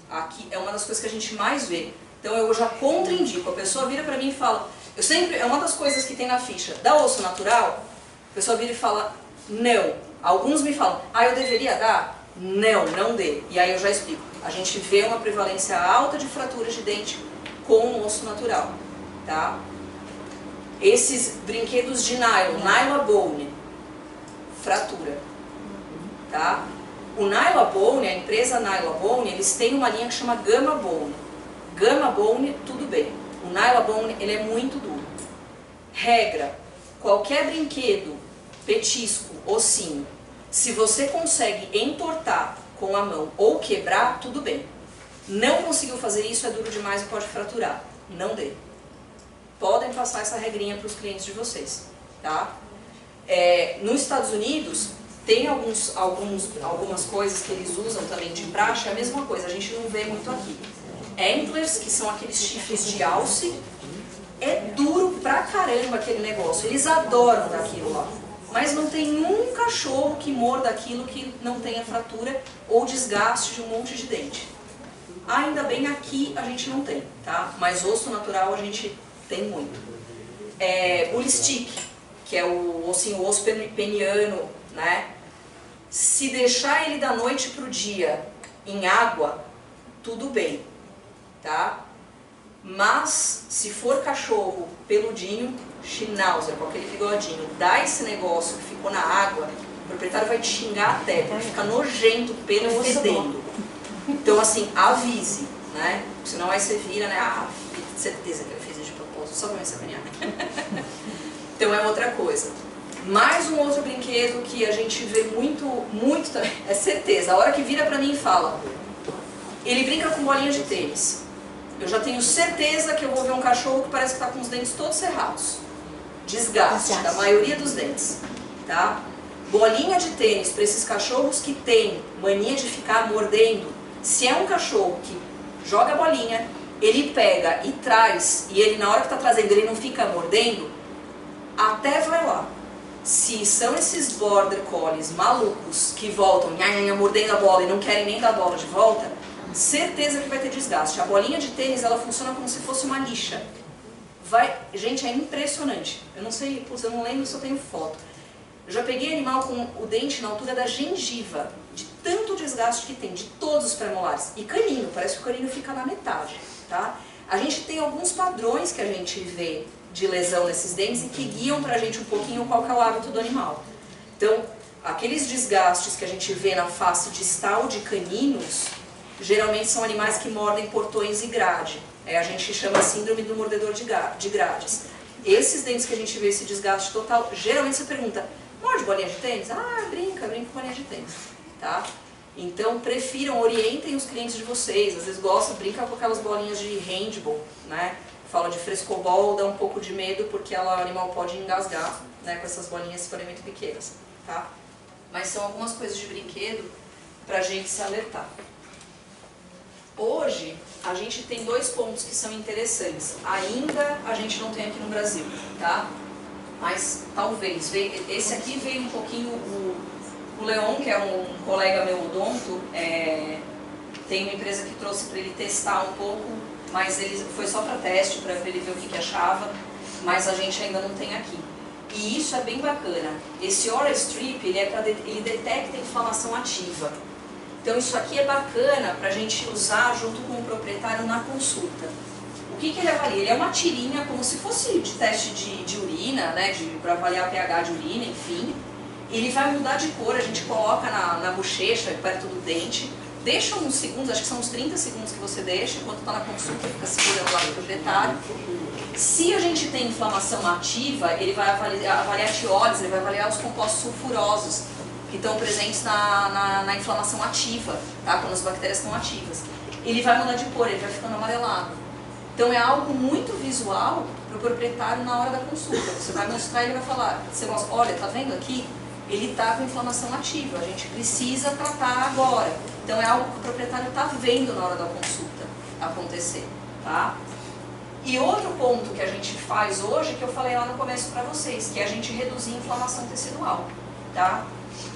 Aqui é uma das coisas que a gente mais vê. Então eu já contraindico. A pessoa vira pra mim e fala... é uma das coisas que tem na ficha. Dá osso natural? A pessoa vira e fala, não. Alguns me falam, eu deveria dar? Não, não dê. E aí eu já explico. A gente vê uma prevalência alta de fraturas de dente com osso natural. Tá? Esses brinquedos de nylon, Nylabone, fratura. Tá? O Nylabone, a empresa Nylabone, eles têm uma linha que chama Gamma Bone. Gamma Bone, tudo bem. O Nylabone, ele é muito duro. Regra, qualquer brinquedo, petisco, ossinho, se você consegue entortar com a mão ou quebrar, tudo bem. Não conseguiu fazer isso, é duro demais e pode fraturar. Não dê. Podem passar essa regrinha para os clientes de vocês, tá? Nos Estados Unidos, tem algumas coisas que eles usam também de praxe, é a mesma coisa, a gente não vê muito aqui. Antlers, que são aqueles chifres de alce, é duro pra caramba aquele negócio, eles adoram daquilo lá. Mas não tem um cachorro que morda aquilo que não tenha fratura ou desgaste de um monte de dente. Ainda bem aqui a gente não tem, tá? Mas osso natural a gente tem muito. Bull stick, que é o osso peniano, né? Se deixar ele da noite pro dia em água, tudo bem, tá? Mas se for cachorro peludinho, Schnauzer, com aquele bigodinho, dá esse negócio que ficou na água, o proprietário vai te xingar até, porque fica nojento, pelo fedendo. Então assim, avise, né? Senão aí você vira, né? Ah, certeza que ele fez isso de propósito, só pra me sacanear. Então é outra coisa. Mais um outro brinquedo que a gente vê muito também, é certeza. A hora que vira pra mim e fala, ele brinca com bolinha de tênis. Eu já tenho certeza que eu vou ver um cachorro que parece que está com os dentes todos cerrados. Desgaste da maioria dos dentes, tá? Bolinha de tênis para esses cachorros que têm mania de ficar mordendo. Se é um cachorro que joga a bolinha, ele pega e traz, e ele na hora que está trazendo ele não fica mordendo, até vai lá. Se são esses border collies malucos que voltam mordendo a bola e não querem nem dar a bola de volta, certeza que vai ter desgaste. A bolinha de tênis, ela funciona como se fosse uma lixa. Gente, é impressionante. Eu não sei, eu não lembro se eu tenho foto. Eu já peguei animal com o dente na altura da gengiva, de tanto desgaste que tem, de todos os premolares. E canino, parece que o canino fica na metade, tá? A gente tem alguns padrões que a gente vê de lesão nesses dentes e que guiam pra gente um pouquinho qual que é o hábito do animal. Então, aqueles desgastes que a gente vê na face distal de caninos, geralmente são animais que mordem portões e grade. A gente chama síndrome do mordedor de grades. Esses dentes que a gente vê esse desgaste total, geralmente você pergunta, morde bolinha de tênis? Ah, brinca com bolinha de tênis. Tá? Então, prefiram, orientem os clientes de vocês. Às vezes gostam, brinca com aquelas bolinhas de handball, né? Fala de frescobol, dá um pouco de medo porque o animal pode engasgar, né, com essas bolinhas se forem muito pequenas. Tá? Mas são algumas coisas de brinquedo pra gente se alertar. Hoje, a gente tem dois pontos que são interessantes. Ainda a gente não tem aqui no Brasil, tá? Mas talvez. Esse aqui veio um pouquinho... O Leon, que é um colega meu odonto, tem uma empresa que trouxe para ele testar um pouco, mas ele foi só para teste, para ele ver o que achava, mas a gente ainda não tem aqui. E isso é bem bacana. Esse Aura Strip, ele detecta inflamação ativa. Então isso aqui é bacana para a gente usar junto com o proprietário na consulta. O que ele avalia? Ele é uma tirinha como se fosse de teste de urina, né, para avaliar o pH de urina, enfim. Ele vai mudar de cor, a gente coloca na bochecha, perto do dente, deixa uns segundos, acho que são uns 30 segundos que você deixa, enquanto está na consulta, fica segurando lá no proprietário. Se a gente tem inflamação ativa, ele vai avaliar tiólise, ele vai avaliar os compostos sulfurosos, que estão presentes na inflamação ativa, tá? Quando as bactérias estão ativas. Ele vai mudar de cor, ele vai ficando amarelado. Então é algo muito visual para o proprietário na hora da consulta. Você vai mostrar e ele vai falar, você mostra, olha, tá vendo aqui? Ele está com inflamação ativa, a gente precisa tratar agora. Então é algo que o proprietário está vendo na hora da consulta acontecer, tá? E outro ponto que a gente faz hoje, que eu falei lá no começo para vocês, que é a gente reduzir a inflamação tecidual, tá?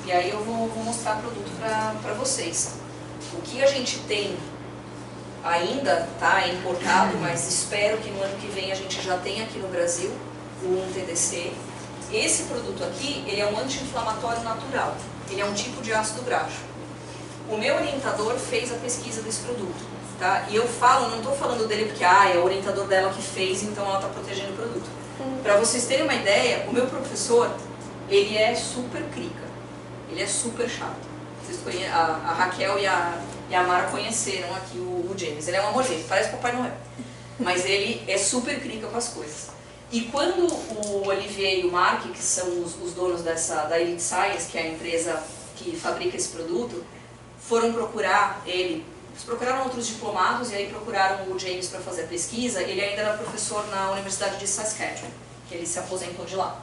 E aí eu vou mostrar produto para vocês. O que a gente tem ainda, tá, é importado, mas espero que no ano que vem a gente já tenha aqui no Brasil o 1-TDC. Esse produto aqui, ele é um anti-inflamatório natural. Ele é um tipo de ácido graxo. O meu orientador fez a pesquisa desse produto, tá? E eu falo, não estou falando dele porque é o orientador dela que fez, então ela está protegendo o produto. Para vocês terem uma ideia, o meu professor, ele é super crica. Ele é super chato. Vocês a Raquel e a Mara conheceram aqui o James. Ele é um amorzinho, parece Papai Noel. mas ele é super crica com as coisas. E quando o Olivier e o Mark, que são os donos da Elite Science, que é a empresa que fabrica esse produto, foram procurar ele, eles procuraram outros diplomados e aí procuraram o James para fazer a pesquisa. Ele ainda era professor na Universidade de Saskatchewan, que ele se aposentou de lá.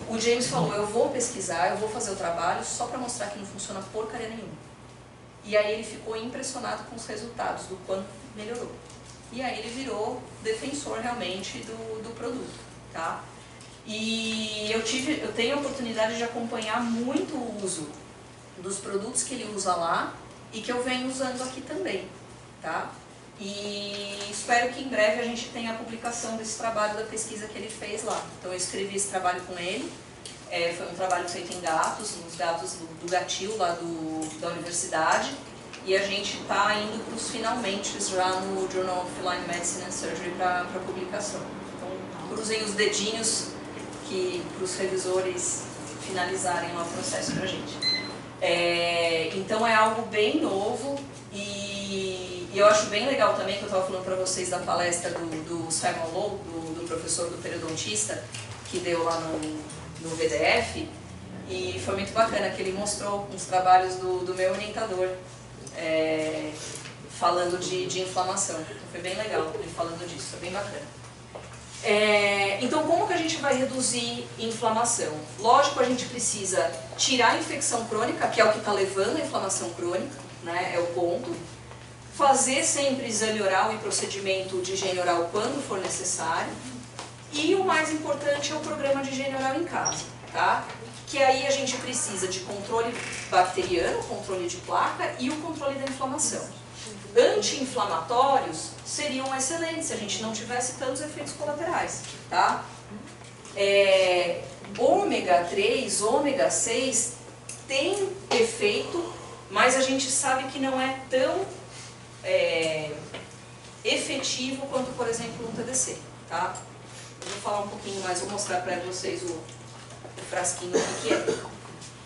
O James falou, eu vou pesquisar, eu vou fazer o trabalho só para mostrar que não funciona porcaria nenhuma. E aí ele ficou impressionado com os resultados, do quanto melhorou. E aí ele virou defensor realmente do produto, tá? E eu tenho a oportunidade de acompanhar muito o uso dos produtos que ele usa lá e que eu venho usando aqui também, tá? E espero que em breve a gente tenha a publicação desse trabalho da pesquisa que ele fez lá. Então eu escrevi esse trabalho com ele, foi um trabalho feito em gatos, nos gatos do gatil lá da universidade, e a gente está indo para os finalmente já no Journal of Feline Medicine and Surgery para publicação. Então cruzem os dedinhos para os revisores finalizarem lá o processo para a gente. Então é algo bem novo e eu acho bem legal também que eu estava falando para vocês da palestra do Simon Lowe, do professor do periodontista, que deu lá no VDF, e foi muito bacana que ele mostrou uns trabalhos do meu orientador falando de inflamação. Então foi bem legal ele falando disso, foi bem bacana. Então como que a gente vai reduzir inflamação? Lógico, a gente precisa tirar a infecção crônica, que é o que está levando a inflamação crônica, né, é o ponto. Fazer sempre exame oral e procedimento de higiene oral quando for necessário. E o mais importante é o programa de higiene oral em casa, tá? Que aí a gente precisa de controle bacteriano, controle de placa e o controle da inflamação. Anti-inflamatórios seriam excelentes se a gente não tivesse tantos efeitos colaterais, tá? Ômega 3, ômega 6 tem efeito, mas a gente sabe que não é tão efetivo quanto, por exemplo, um TDC, tá? Eu vou falar um pouquinho mais, vou mostrar para vocês o frasquinho que é.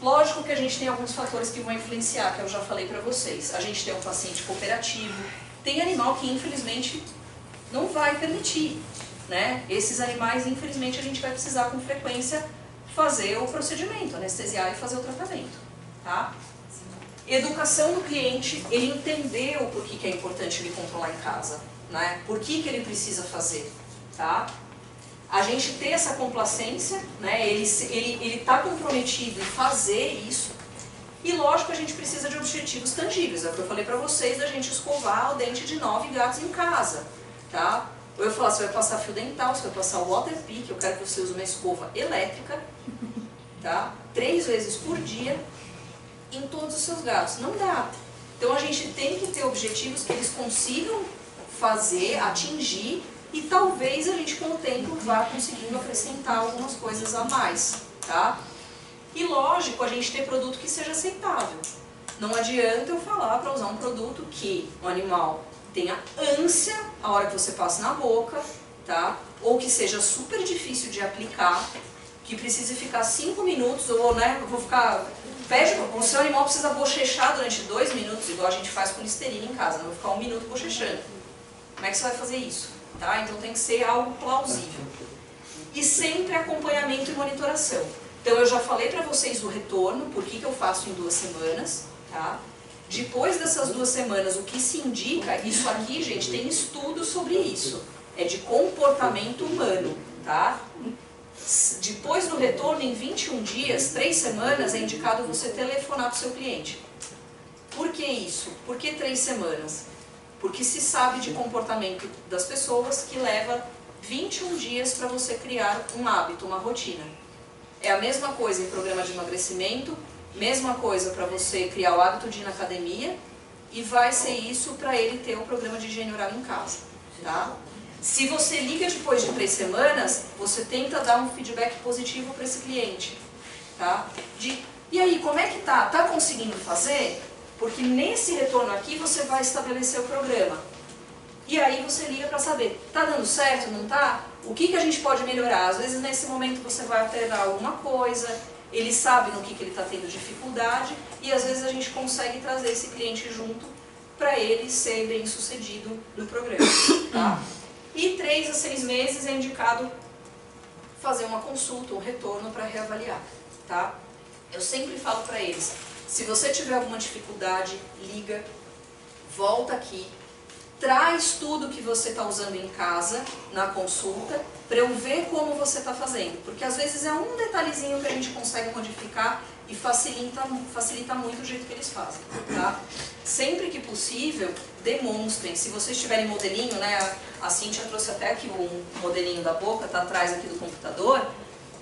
Lógico que a gente tem alguns fatores que vão influenciar, que eu já falei para vocês. A gente tem um paciente cooperativo, tem animal que infelizmente não vai permitir, né? Esses animais, infelizmente, a gente vai precisar com frequência fazer o procedimento, anestesiar e fazer o tratamento, tá? Educação do cliente, ele entendeu por que é importante ele controlar em casa, né? Por que ele precisa fazer, tá? A gente ter essa complacência, né? Ele está comprometido em fazer isso. E lógico, a gente precisa de objetivos tangíveis. É o que eu falei para vocês, da gente escovar o dente de 9 gatos em casa, tá? Ou eu falar, você vai passar fio dental, você vai passar o Waterpik, eu quero que você use uma escova elétrica, tá? 3 vezes por dia em todos os seus gatos. Não dá. Então a gente tem que ter objetivos que eles consigam fazer, atingir, e talvez a gente com o tempo vá conseguindo acrescentar algumas coisas a mais, tá? E lógico, a gente ter produto que seja aceitável. Não adianta eu falar para usar um produto que o animal tenha ânsia a hora que você passa na boca, tá? Ou que seja super difícil de aplicar, que precise ficar 5 minutos, ou né, eu vou ficar... o seu animal precisa bochechar durante 2 minutos, igual a gente faz com Listerine em casa, não vou ficar 1 minuto bochechando. Como é que você vai fazer isso? Tá? Então tem que ser algo plausível. E sempre acompanhamento e monitoração. Então eu já falei para vocês do retorno, por que eu faço em 2 semanas, tá? Depois dessas 2 semanas, o que se indica, isso aqui, gente, tem estudo sobre isso, é de comportamento humano, tá? Depois do retorno, em 21 dias, 3 semanas, é indicado você telefonar para o seu cliente. Por que isso? Por que 3 semanas? Porque se sabe de comportamento das pessoas que leva 21 dias para você criar um hábito, uma rotina. É a mesma coisa em programa de emagrecimento, mesma coisa para você criar o hábito de ir na academia, e vai ser isso para ele ter o programa de higiene oral em casa, tá? Se você liga depois de 3 semanas, você tenta dar um feedback positivo para esse cliente, tá? E aí, como é que tá? Tá conseguindo fazer? Porque nesse retorno aqui você vai estabelecer o programa. E aí você liga para saber, tá dando certo, não tá? O que a gente pode melhorar? Às vezes nesse momento você vai alterar alguma coisa, ele sabe no que ele está tendo dificuldade, e às vezes a gente consegue trazer esse cliente junto para ele ser bem sucedido no programa, tá? E 3 a 6 meses é indicado fazer uma consulta, um retorno para reavaliar, tá? Eu sempre falo para eles, se você tiver alguma dificuldade, liga, volta aqui, traz tudo que você está usando em casa na consulta para eu ver como você está fazendo, porque às vezes é um detalhezinho que a gente consegue modificar e facilita muito o jeito que eles fazem, tá? Sempre que possível, demonstrem. Se vocês tiverem modelinho, né, a Cíntia trouxe até aqui um modelinho da boca, tá atrás aqui do computador,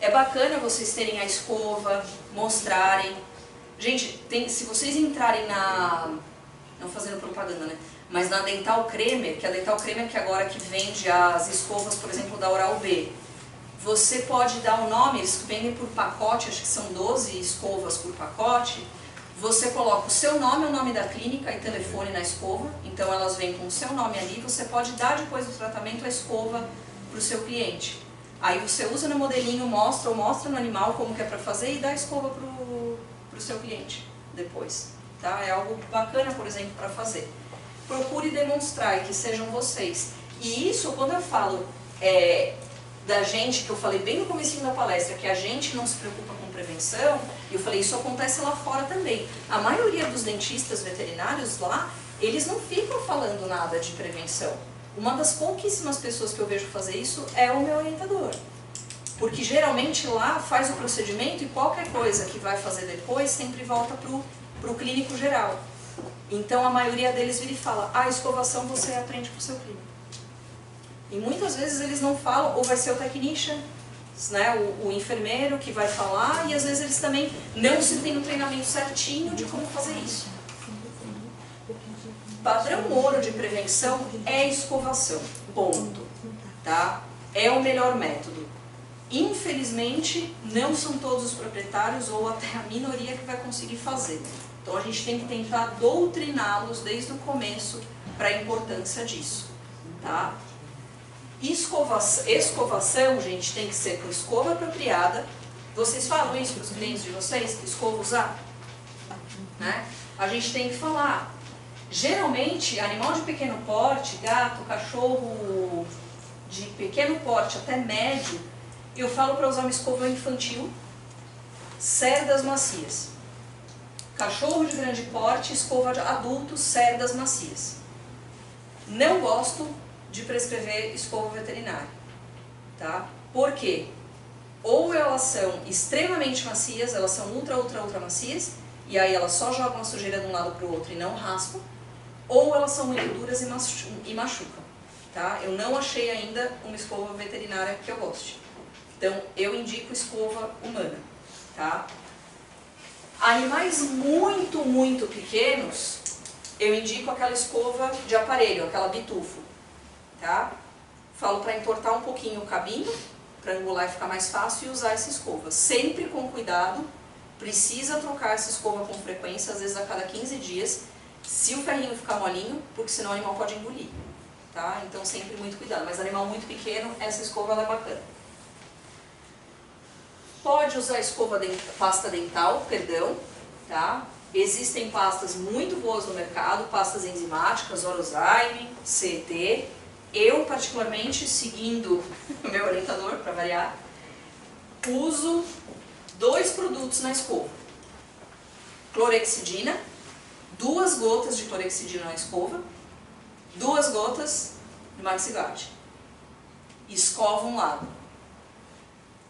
é bacana vocês terem a escova, mostrarem. Gente, se vocês entrarem não fazendo propaganda, né, mas na Dental Cremer, que a Dental Cremer que agora que vende as escovas, por exemplo, da Oral-B, você pode dar o nome, eles vendem por pacote, acho que são 12 escovas por pacote, você coloca o seu nome, o nome da clínica e telefone na escova, então elas vêm com o seu nome ali, você pode dar depois do tratamento a escova para o seu cliente. Aí você usa no modelinho, mostra no animal como que é para fazer e dá a escova para o seu cliente depois. Tá? É algo bacana, por exemplo, para fazer. Procure demonstrar e que sejam vocês. E isso, quando eu falo da gente, que eu falei bem no comecinho da palestra, que a gente não se preocupa com prevenção, eu falei, isso acontece lá fora também. A maioria dos dentistas veterinários lá, eles não ficam falando nada de prevenção. Uma das pouquíssimas pessoas que eu vejo fazer isso é o meu orientador. Porque geralmente lá faz o procedimento e qualquer coisa que vai fazer depois sempre volta para o clínico geral. Então a maioria deles vira e fala, a escovação você aprende com o seu clínico. E muitas vezes eles não falam, ou vai ser o technician, né, o enfermeiro que vai falar, e às vezes eles também não se têm um treinamento certinho de como fazer isso. Padrão ouro de prevenção é escovação, ponto. Tá? É o melhor método. Infelizmente, não são todos os proprietários ou até a minoria que vai conseguir fazer. Então a gente tem que tentar doutriná-los desde o começo para a importância disso. Tá? Escovação, gente, tem que ser com escova apropriada. Vocês falam isso para os clientes de vocês? Que escova usar? Né? A gente tem que falar. Geralmente, animal de pequeno porte, gato, cachorro de pequeno porte até médio, eu falo para usar uma escova infantil, cerdas macias. Cachorro de grande porte, escova de adulto, cerdas macias. Não gosto de prescrever escova veterinária, tá? Por quê? Ou elas são extremamente macias, elas são ultra macias, e aí elas só jogam a sujeira de um lado para o outro e não raspam, ou elas são muito duras e machucam, tá? Eu não achei ainda uma escova veterinária que eu goste. Então, eu indico escova humana, tá? Animais muito pequenos, eu indico aquela escova de aparelho, aquela bitufo, tá? Falo para entortar um pouquinho o cabinho, para angular e ficar mais fácil, e usar essa escova. Sempre com cuidado, precisa trocar essa escova com frequência, às vezes a cada 15 dias, se o ferrinho ficar molinho, porque senão o animal pode engolir, tá? Então sempre muito cuidado, mas animal muito pequeno, essa escova ela é bacana. Pode usar pasta dental, tá? Existem pastas muito boas no mercado, pastas enzimáticas, Orozyme, CET. Eu, particularmente, seguindo o meu orientador, para variar, uso 2 produtos na escova. Clorexidina, 2 gotas de clorexidina na escova, 2 gotas de Maxigard. Escova um lado.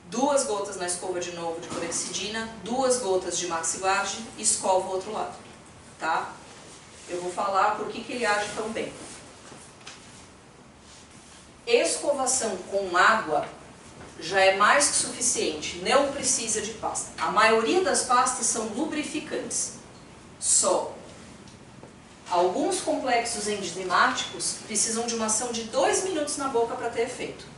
2 gotas na escova de novo de clorexidina, 2 gotas de Maxigard, escova o outro lado, tá? Eu vou falar por que ele age tão bem. Escovação com água já é mais que suficiente, não precisa de pasta. A maioria das pastas são lubrificantes, só. Alguns complexos enzimáticos precisam de uma ação de 2 minutos na boca para ter efeito.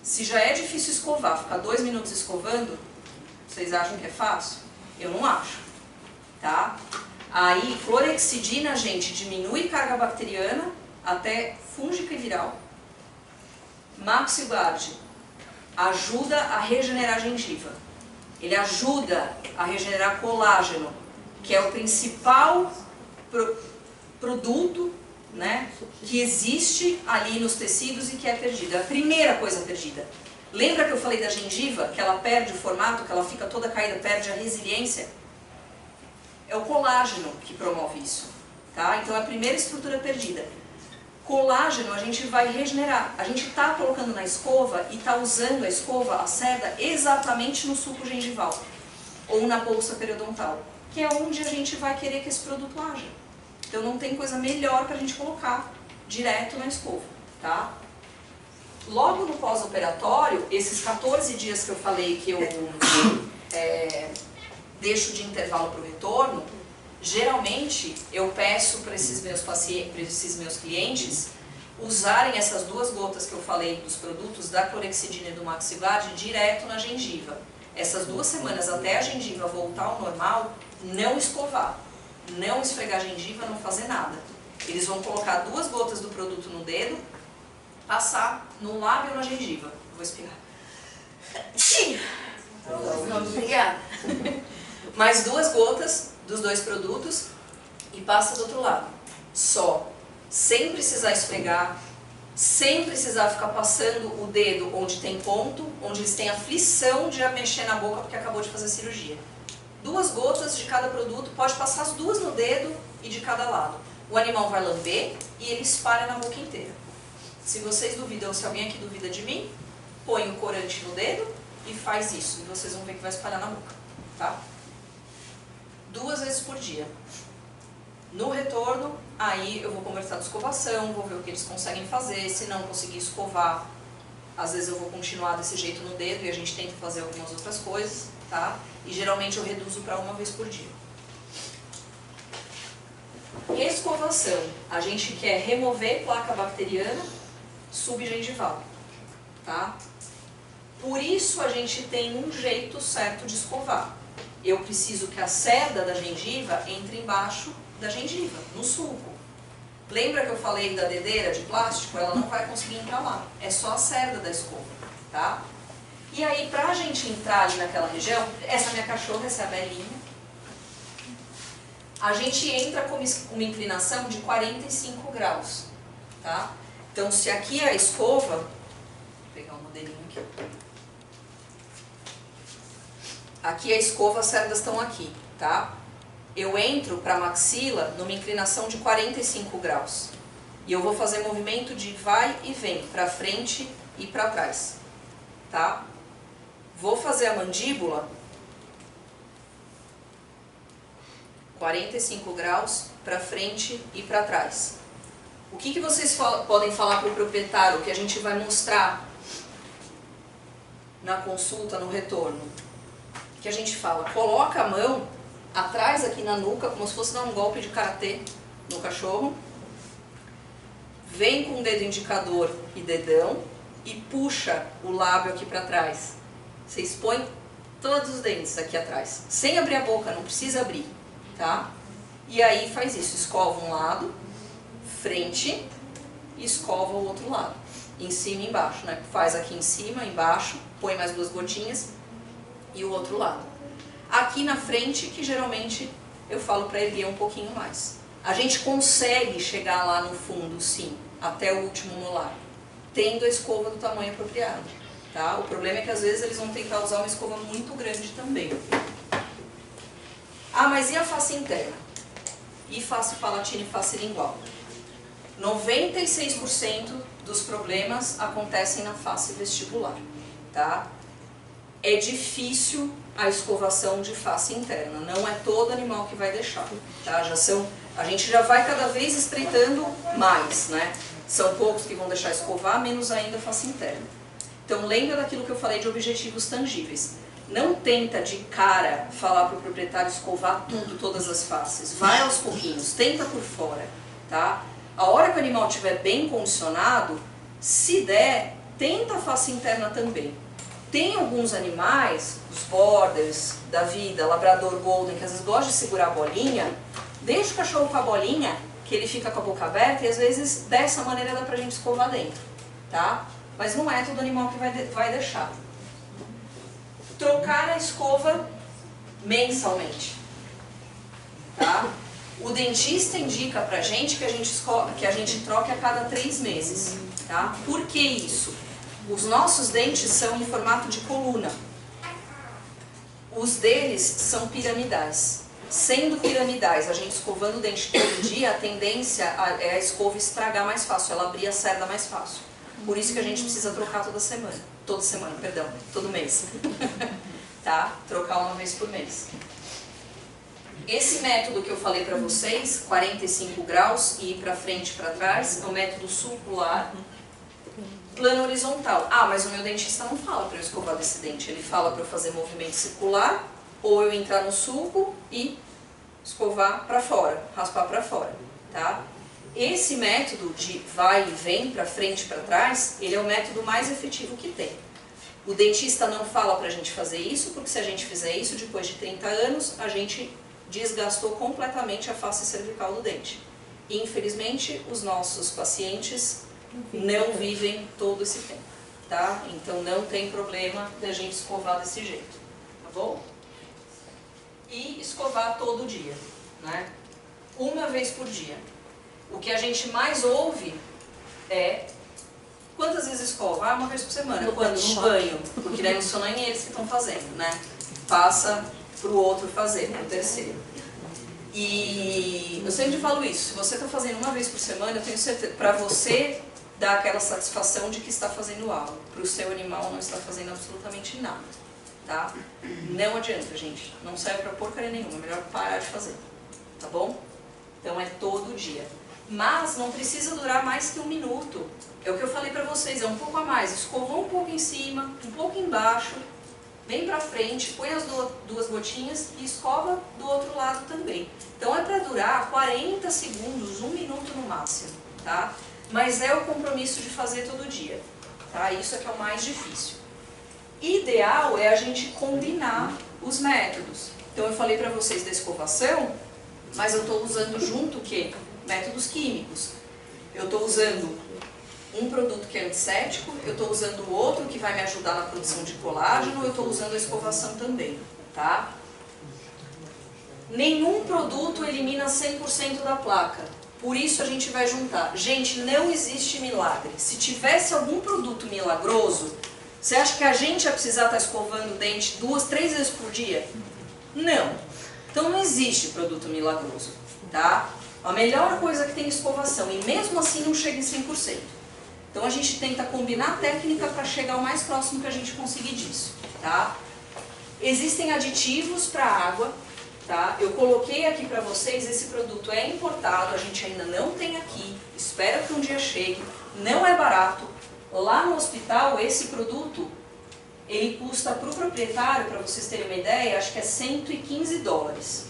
Se já é difícil escovar, ficar 2 minutos escovando, vocês acham que é fácil? Eu não acho, tá? Aí, clorexidina, gente, diminui carga bacteriana até fúngica e viral. Maxigard ajuda a regenerar a gengiva. Ele ajuda a regenerar colágeno, que é o principal produto, né, que existe ali nos tecidos e que é perdida. A primeira coisa perdida. Lembra que eu falei da gengiva, que ela perde o formato, que ela fica toda caída, perde a resiliência? É o colágeno que promove isso, tá? Então é a primeira estrutura perdida. Colágeno a gente vai regenerar. A gente está colocando na escova e está usando a escova, a cerda, exatamente no sulco gengival ou na bolsa periodontal, que é onde a gente vai querer que esse produto haja. Então não tem coisa melhor para a gente colocar direto na escova, tá? Logo no pós-operatório, esses 14 dias que eu falei que eu deixo de intervalo para o retorno, geralmente eu peço para esses meus pacientes, para esses meus clientes, usarem essas 2 gotas que eu falei dos produtos da clorexidina e do Maxivard direto na gengiva. Essas 2 semanas até a gengiva voltar ao normal, não escovar, não esfregar a gengiva, não fazer nada. Eles vão colocar 2 gotas do produto no dedo, passar no lábio ou na gengiva. Vou espirrar. Obrigada. Mais 2 gotas dos 2 produtos e passa do outro lado. Só. Sem precisar esfregar, sem precisar ficar passando o dedo onde tem ponto, onde eles têm aflição de mexer na boca porque acabou de fazer cirurgia. 2 gotas de cada produto, pode passar as 2 no dedo e de cada lado. O animal vai lamber e ele espalha na boca inteira. Se vocês duvidam, se alguém aqui duvida de mim, põe o corante no dedo e faz isso. E vocês vão ver que vai espalhar na boca, tá? 2 vezes por dia. No retorno, aí eu vou conversar de escovação, vou ver o que eles conseguem fazer. Se não conseguir escovar, às vezes eu vou continuar desse jeito no dedo e a gente tenta fazer algumas outras coisas, tá? E geralmente eu reduzo para 1 vez por dia. Escovação. A gente quer remover placa bacteriana subgengival, tá? Por isso a gente tem um jeito certo de escovar. Eu preciso que a cerda da gengiva entre embaixo da gengiva, no sulco. Lembra que eu falei da dedeira de plástico? Ela não vai conseguir entrar lá. É só a cerda da escova, tá? E aí, pra gente entrar ali naquela região, essa minha cachorra, essa é a Belinha, a gente entra com uma inclinação de 45 graus, tá? Então, se aqui é a escova, vou pegar um modelinho aqui. Aqui é a escova, as cerdas estão aqui, tá? Eu entro para a maxila numa inclinação de 45 graus. E eu vou fazer movimento de vai e vem, para frente e para trás, tá? Vou fazer a mandíbula 45 graus para frente e para trás. O que vocês podem falar para o proprietário que a gente vai mostrar na consulta, no retorno? Que a gente fala, coloca a mão atrás aqui na nuca, como se fosse dar um golpe de karatê no cachorro. Vem com o dedo indicador e dedão e puxa o lábio aqui para trás. Você expõe todos os dentes aqui atrás, sem abrir a boca, não precisa abrir, tá? E aí faz isso, escova um lado, frente, e escova o outro lado, em cima e embaixo, né? Faz aqui em cima, embaixo, põe mais 2 gotinhas e o outro lado. Aqui na frente, que geralmente eu falo para erguer um pouquinho mais. A gente consegue chegar lá no fundo, sim, até o último molar, tendo a escova do tamanho apropriado, tá? O problema é que às vezes eles vão tentar usar uma escova muito grande também. Ah, mas e a face interna? E face palatina e face lingual? 96% dos problemas acontecem na face vestibular, tá? É difícil a escovação de face interna, não é todo animal que vai deixar, tá? A gente já vai cada vez estreitando mais, né? São poucos que vão deixar escovar, menos ainda a face interna. Então lembra daquilo que eu falei de objetivos tangíveis. Não tenta de cara falar para o proprietário escovar tudo, todas as faces. Vai aos pouquinhos, tenta por fora, tá? A hora que o animal estiver bem condicionado, se der, tenta a face interna também. Tem alguns animais, os borders da vida, labrador golden, que às vezes gostam de segurar a bolinha, deixa o cachorro com a bolinha, que ele fica com a boca aberta, e às vezes dessa maneira dá pra gente escovar dentro, tá? Mas não é todo animal que vai deixar. Trocar a escova mensalmente, tá? O dentista indica pra gente que a gente troque a cada 3 meses, tá? Por que isso? Os nossos dentes são em formato de coluna. Os deles são piramidais. Sendo piramidais, a gente escovando o dente todo dia, a tendência é a escova estragar mais fácil, ela abrir a cerda mais fácil. Por isso que a gente precisa trocar todo mês. Tá? Trocar uma vez por mês. Esse método que eu falei para vocês, 45 graus e ir para frente e para trás, é o método sulcular, plano horizontal. Ah, mas o meu dentista não fala para eu escovar desse dente, ele fala para eu fazer movimento circular, ou eu entrar no sulco e escovar para fora, raspar para fora, tá? Esse método de vai e vem, para frente e para trás, ele é o método mais efetivo que tem. O dentista não fala para a gente fazer isso, porque se a gente fizer isso, depois de 30 anos, a gente desgastou completamente a face cervical do dente. E, infelizmente, os nossos pacientes não vivem todo esse tempo, tá? Então não tem problema da gente escovar desse jeito, tá bom? E escovar todo dia, né? Uma vez por dia. O que a gente mais ouve é quantas vezes escova? Ah, uma vez por semana. Quando? No banho. Porque daí não são nem eles que estão fazendo, né? Passa pro outro fazer, pro terceiro. E eu sempre falo isso, se você está fazendo uma vez por semana, eu tenho certeza, para você dar aquela satisfação de que está fazendo algo. Para o seu animal não está fazendo absolutamente nada, tá? Não adianta, gente. Não serve para porcaria nenhuma, é melhor parar de fazer, tá bom? Então é todo dia. Mas não precisa durar mais que 1 minuto. É o que eu falei para vocês, é um pouco a mais. Escovou um pouco em cima, um pouco embaixo, vem pra frente, põe as duas gotinhas e escova do outro lado também. Então é para durar 40 segundos, 1 minuto no máximo, tá? Mas é o compromisso de fazer todo dia, tá? Isso é que é o mais difícil. Ideal é a gente combinar os métodos. Então eu falei para vocês da escovação, mas eu estou usando junto o quê? Métodos químicos. Eu estou usando um produto que é antisséptico, eu estou usando o outro que vai me ajudar na produção de colágeno, eu estou usando a escovação também, tá? Nenhum produto elimina 100% da placa, por isso a gente vai juntar. Gente, não existe milagre. Se tivesse algum produto milagroso, você acha que a gente ia precisar estar escovando o dente 2, 3 vezes por dia? Não. Então não existe produto milagroso, tá? A melhor coisa que tem é escovação, e mesmo assim não chega em 100%. Então a gente tenta combinar a técnica para chegar o mais próximo que a gente conseguir disso, tá? Existem aditivos para água, tá? Eu coloquei aqui para vocês, esse produto é importado, a gente ainda não tem aqui, espera que um dia chegue, não é barato. Lá no hospital, esse produto, ele custa para o proprietário, para vocês terem uma ideia, acho que é $115,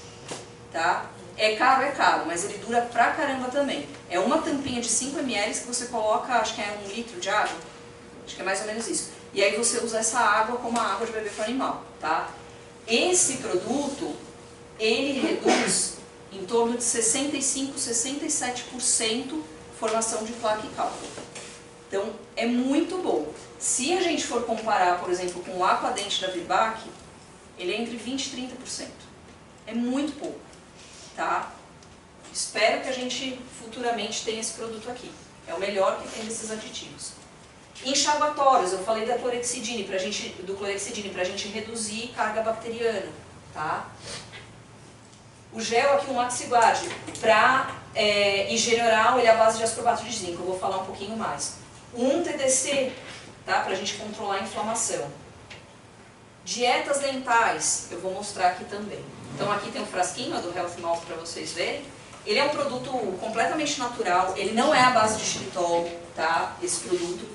tá? É caro, mas ele dura pra caramba também. É uma tampinha de 5 ml que você coloca, acho que é 1 litro de água. Acho que é mais ou menos isso. E aí você usa essa água como a água de beber para o animal, tá? Esse produto, ele reduz em torno de 65, 67% formação de placa e cálculo. Então, é muito bom. Se a gente for comparar, por exemplo, com o Aquadente da Virbac, ele é entre 20% e 30%. É muito pouco. Tá? Espero que a gente futuramente tenha esse produto aqui. É o melhor que tem desses aditivos. Enxaguatórios, eu falei da clorexidine, do clorexidine para a gente reduzir carga bacteriana. Tá? O gel aqui, o MaxiGuard, para higiene oral, ele é a base de ascorbato de zinco. Eu vou falar um pouquinho mais. Um TDC, tá? Para a gente controlar a inflamação. Dietas dentais, eu vou mostrar aqui também. Então aqui tem um frasquinho do Health Mouth para vocês verem. Ele é um produto completamente natural, ele não é a base de xilitol, tá? Esse produto.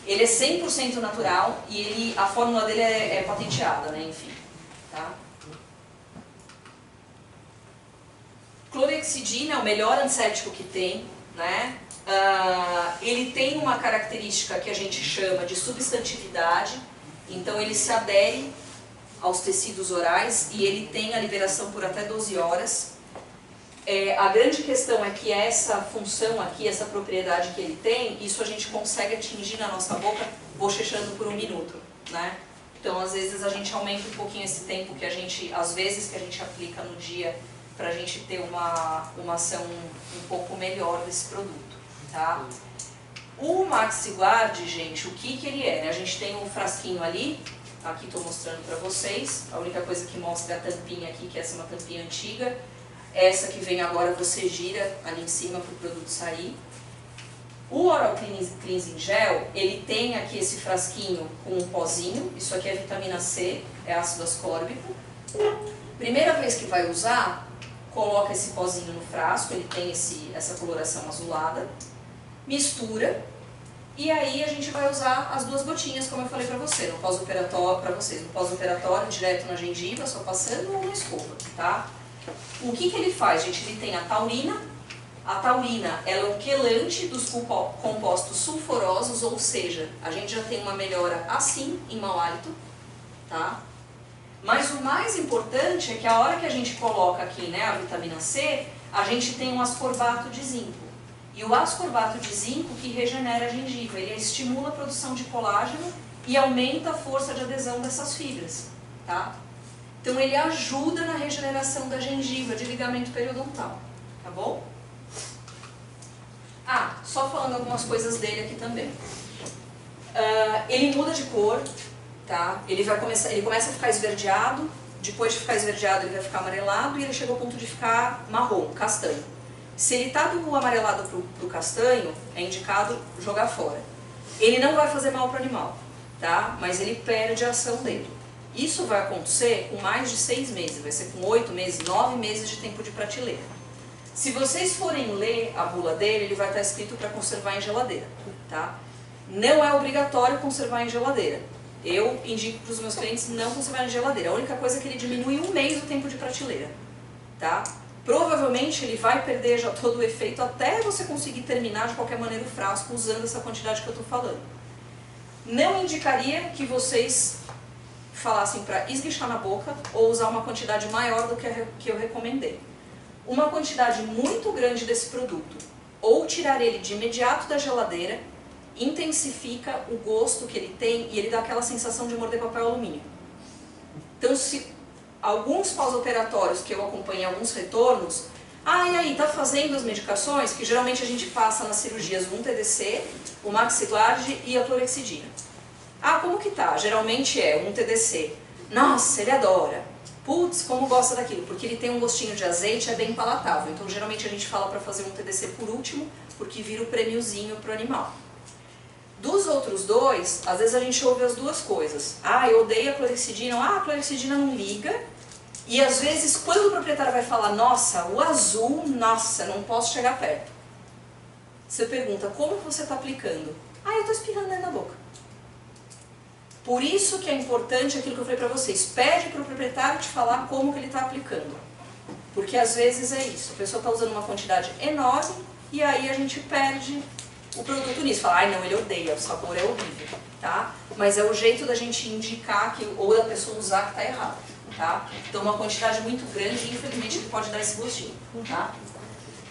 Ele é 100% natural e a fórmula dele é patenteada, né? Enfim, tá? Clorexidina é o melhor antisséptico que tem, né? Ele tem uma característica que a gente chama de substantividade, então ele se adere aos tecidos orais e ele tem a liberação por até 12 horas. A grande questão é que essa função aqui, essa propriedade que ele tem, isso a gente consegue atingir na nossa boca bochechando por 1 minuto, né? Então às vezes a gente aumenta um pouquinho esse tempo que a gente, às vezes que a gente aplica no dia para a gente ter uma ação um pouco melhor desse produto, tá? O MaxiGuard, gente, o que ele é? Né? A gente tem um frasquinho ali, aqui estou mostrando para vocês, a única coisa que mostra é a tampinha aqui, que essa é uma tampinha antiga. Essa que vem agora você gira ali em cima para o produto sair. O Oral Cleansing Gel, ele tem aqui esse frasquinho com um pozinho, isso aqui é vitamina C, é ácido ascórbico. Primeira vez que vai usar, coloca esse pozinho no frasco, ele tem essa coloração azulada, mistura, e aí a gente vai usar as 2 gotinhas, como eu falei pra você, no pós-operatório, direto na gengiva, só passando ou na escova, tá? O que ele faz, gente? Ele tem a taurina. A taurina, ela é um quelante dos compostos sulfurosos, ou seja, a gente já tem uma melhora assim em mau hálito, tá? Mas o mais importante é que a hora que a gente coloca aqui, né, a vitamina C, a gente tem um ascorbato de zinco. E o ascorbato de zinco que regenera a gengiva, ele estimula a produção de colágeno e aumenta a força de adesão dessas fibras, tá? Então ele ajuda na regeneração da gengiva, de ligamento periodontal, tá bom? Ah, só falando algumas coisas dele aqui também. Ele muda de cor, tá? Ele começa a ficar esverdeado, depois de ficar esverdeado ele vai ficar amarelado e ele chega ao ponto de ficar marrom, castanho. Se ele está do amarelado para o castanho, é indicado jogar fora. Ele não vai fazer mal para o animal, tá? Mas ele perde a ação dele. Isso vai acontecer com mais de 6 meses, vai ser com 8 meses, 9 meses de tempo de prateleira. Se vocês forem ler a bula dele, ele vai estar escrito para conservar em geladeira, tá? Não é obrigatório conservar em geladeira. Eu indico para os meus clientes não conservar em geladeira. A única coisa é que ele diminui 1 mês o tempo de prateleira, tá? Provavelmente ele vai perder já todo o efeito até você conseguir terminar de qualquer maneira o frasco usando essa quantidade que eu estou falando. Não indicaria que vocês falassem para esguichar na boca ou usar uma quantidade maior do que eu recomendei. Uma quantidade muito grande desse produto, ou tirar ele de imediato da geladeira, intensifica o gosto que ele tem e ele dá aquela sensação de morder papel alumínio. Então, se alguns pós-operatórios que eu acompanhei, alguns retornos, e aí, tá fazendo as medicações, que geralmente a gente passa nas cirurgias o 1-TDC, o MaxiGuard e a clorexidina. Como que tá? Geralmente é 1-TDC. Nossa, ele adora. Putz, como gosta daquilo, porque ele tem um gostinho de azeite, é bem palatável. Então, geralmente a gente fala para fazer um TDC por último, porque vira o prêmiozinho pro animal. Dos outros 2, às vezes a gente ouve as 2 coisas. Eu odeio a clorexidina. A clorexidina não liga. E às vezes, quando o proprietário vai falar, nossa, o azul, nossa, não posso chegar perto. Você pergunta, como que você está aplicando? Eu estou espirrando dentro da boca. Por isso que é importante aquilo que eu falei para vocês, pede para o proprietário te falar como que ele está aplicando. Porque às vezes é isso, a pessoa está usando uma quantidade enorme e aí a gente perde o produto nisso. Fala, não, ele odeia, o sabor é horrível, tá? Mas é o jeito da gente indicar que, ou da pessoa usar que está errado, tá? Então uma quantidade muito grande, infelizmente, ele pode dar esse gostinho, tá?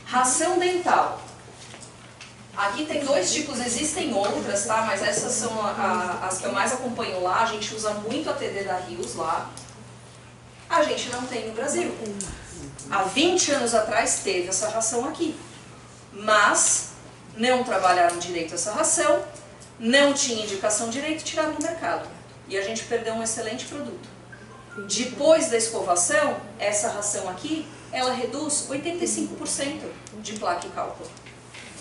Ração dental. Aqui tem 2 tipos, existem outras, tá? Mas essas são as que eu mais acompanho lá. A gente usa muito a TD da Rios lá. A gente não tem no Brasil. Há 20 anos atrás teve essa ração aqui. Mas não trabalharam direito essa ração, não tinha indicação direito e tiraram do mercado. E a gente perdeu um excelente produto. Depois da escovação, essa ração aqui, ela reduz 85% de placa e cálculo.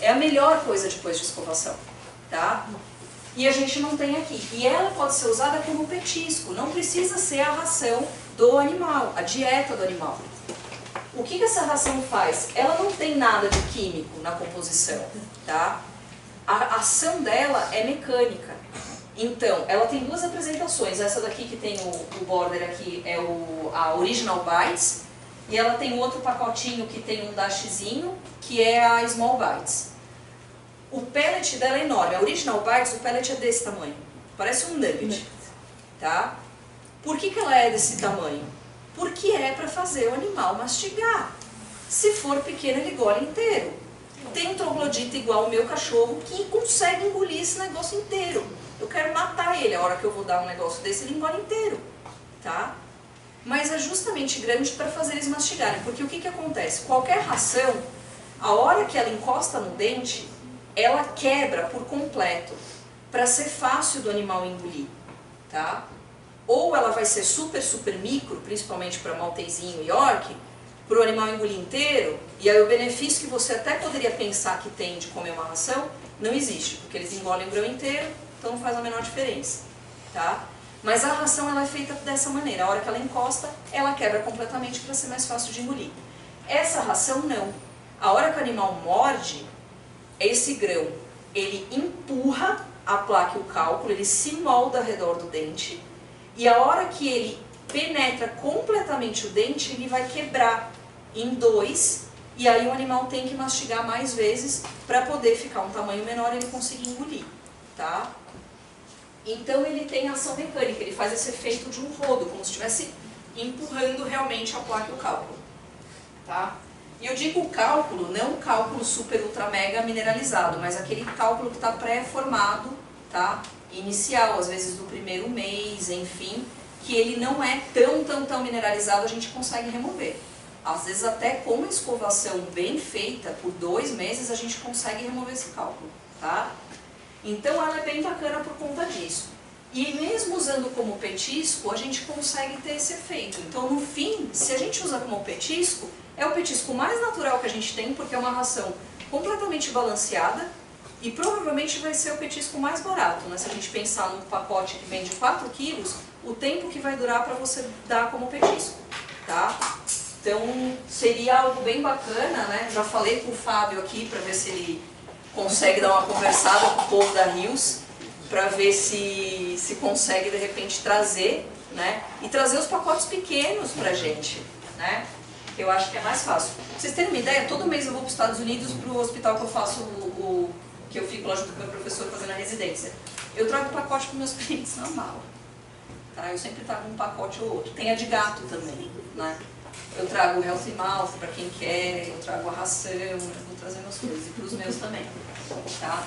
É a melhor coisa depois de escovação, tá? E a gente não tem aqui. E ela pode ser usada como petisco, não precisa ser a ração do animal, a dieta do animal. O que essa ração faz? Ela não tem nada de químico na composição, tá? A ação dela é mecânica. Então, ela tem 2 apresentações. Essa daqui que tem o border aqui é a Original Bites. E ela tem outro pacotinho que tem um dashzinho, que é a Small Bites. O pellet dela é enorme. A Original Bites, o pellet é desse tamanho. Parece um nugget, tá? Por que ela é desse tamanho? Porque é para fazer o animal mastigar. Se for pequeno, ele engole inteiro. Tem um troglodita igual o meu cachorro que consegue engolir esse negócio inteiro. Eu quero matar ele. A hora que eu vou dar um negócio desse, ele engole inteiro, tá? mas é justamente grande para fazer eles mastigarem, porque o que acontece? Qualquer ração, a hora que ela encosta no dente, ela quebra por completo, para ser fácil do animal engolir, tá? Ou ela vai ser super, super micro, principalmente para maltezinho e York, para o animal engolir inteiro, e aí o benefício que você até poderia pensar que tem de comer uma ração, não existe, porque eles engolem o grão inteiro, então não faz a menor diferença, tá? Mas a ração ela é feita dessa maneira, a hora que ela encosta, ela quebra completamente para ser mais fácil de engolir. Essa ração não. A hora que o animal morde, esse grão, ele empurra a placa e o cálculo, ele se molda ao redor do dente, e a hora que ele penetra completamente o dente, ele vai quebrar em 2, e aí o animal tem que mastigar mais vezes para poder ficar um tamanho menor e ele conseguir engolir, tá? Então ele tem ação mecânica, ele faz esse efeito de um rodo, como se estivesse empurrando realmente a placa e o cálculo, tá? E eu digo cálculo, não cálculo super ultra mega mineralizado, mas aquele cálculo que está pré-formado, tá? Inicial, às vezes do primeiro mês, enfim, que ele não é tão mineralizado, a gente consegue remover. Às vezes até com uma escovação bem feita, por 2 meses, a gente consegue remover esse cálculo, tá? Então ela é bem bacana por conta disso. E mesmo usando como petisco, a gente consegue ter esse efeito. Então no fim, se a gente usa como petisco, é o petisco mais natural que a gente tem, porque é uma ração completamente balanceada, e provavelmente vai ser o petisco mais barato, né? Se a gente pensar num pacote que vem de 4 quilos, o tempo que vai durar para você dar como petisco, tá? Então seria algo bem bacana, né? Já falei com o Fábio aqui para ver se ele consegue dar uma conversada com o povo da Rios, para ver se consegue de repente trazer, né? E trazer os pacotes pequenos pra gente, né? Eu acho que é mais fácil. Pra vocês terem uma ideia, todo mês eu vou para os Estados Unidos, pro hospital que eu faço que eu fico lá junto com o meu professor fazendo a residência. Eu trago pacote para meus clientes na mala. Tá? Eu sempre trago um pacote ou outro. Tem a de gato também, né? Eu trago o Healthy Mouth para quem quer, eu trago a ração, eu vou trazendo as coisas, e para os meus também. Tá?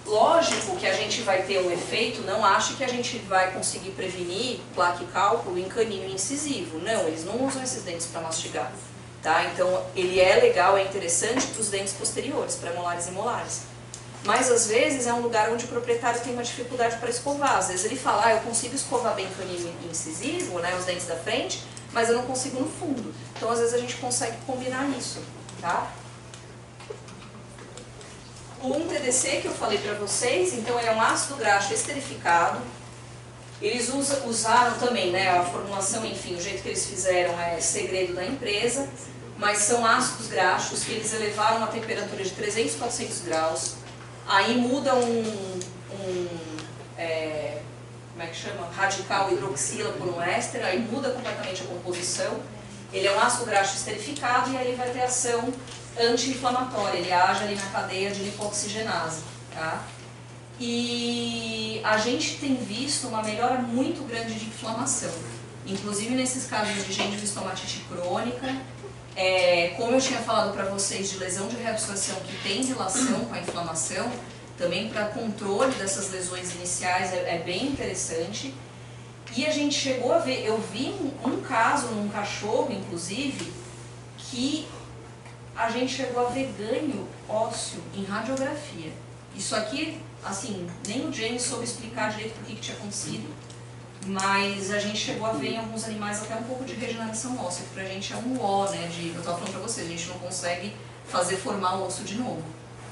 Lógico que a gente vai ter um efeito, não ache que a gente vai conseguir prevenir placa e cálculo em canino incisivo. Não, eles não usam esses dentes para mastigar. Tá? Então ele é legal, é interessante para os dentes posteriores, pré-molares e molares. Mas às vezes é um lugar onde o proprietário tem uma dificuldade para escovar. Às vezes ele fala, eu consigo escovar bem canino incisivo, né, os dentes da frente, mas eu não consigo no fundo. Então às vezes a gente consegue combinar isso, tá? O 1-TDC que eu falei para vocês, então ele é um ácido graxo esterificado. Eles usaram também, né, a formulação, enfim, o jeito que eles fizeram é segredo da empresa, mas são ácidos graxos que eles elevaram a temperatura de 300, 400 graus. Aí muda como é que chama? Radical hidroxila por um éster, aí muda completamente a composição. Ele é um ácido graxo esterificado e aí ele vai ter ação anti-inflamatória, ele age ali na cadeia de lipoxigenase, tá? E a gente tem visto uma melhora muito grande de inflamação, inclusive nesses casos de gengivistomatite crônica, como eu tinha falado para vocês de lesão de reabsorção que tem relação com a inflamação, também para controle dessas lesões iniciais é bem interessante. E a gente chegou a ver, eu vi um caso num cachorro, inclusive, que a gente chegou a ver ganho ósseo em radiografia. Isso aqui, assim, nem o James soube explicar direito por que tinha acontecido, mas a gente chegou a ver em alguns animais até um pouco de regeneração óssea, que pra gente é um ó, né, eu tava falando pra vocês, a gente não consegue fazer formar o osso de novo,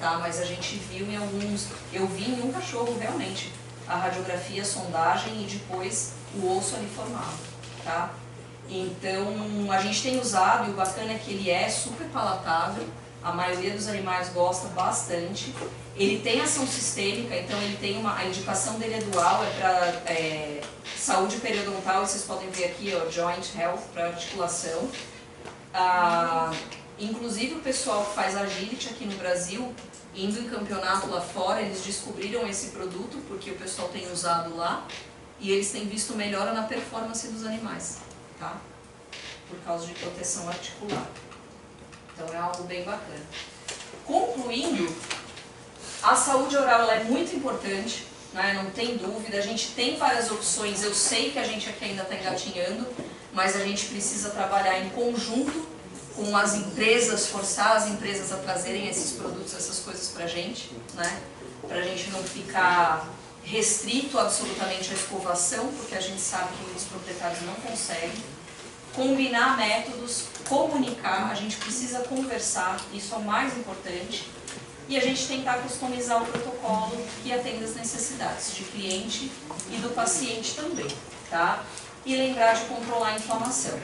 tá? Mas a gente viu em alguns, eu vi em um cachorro realmente, a radiografia, a sondagem e depois o osso ali formado, tá? Então, a gente tem usado, e o bacana é que ele é super palatável, a maioria dos animais gosta bastante. Ele tem ação sistêmica, então ele tem a indicação dele é dual, é para saúde periodontal, e vocês podem ver aqui, ó, joint health, para articulação. Inclusive o pessoal que faz agility aqui no Brasil, indo em campeonato lá fora, eles descobriram esse produto, porque o pessoal tem usado lá, e eles têm visto melhora na performance dos animais, tá? Por causa de proteção articular. Então é algo bem bacana. Concluindo, a saúde oral ela é muito importante, né? Não tem dúvida, a gente tem várias opções, eu sei que a gente aqui ainda está engatinhando, mas a gente precisa trabalhar em conjunto com as empresas, forçar as empresas a trazerem esses produtos, essas coisas pra gente, né? Pra gente não ficar restrito absolutamente à escovação, porque a gente sabe que os proprietários não conseguem. Combinar métodos, comunicar, a gente precisa conversar, isso é o mais importante. E a gente tentar customizar o protocolo que atenda às necessidades de cliente e do paciente também, tá? E lembrar de controlar a inflamação.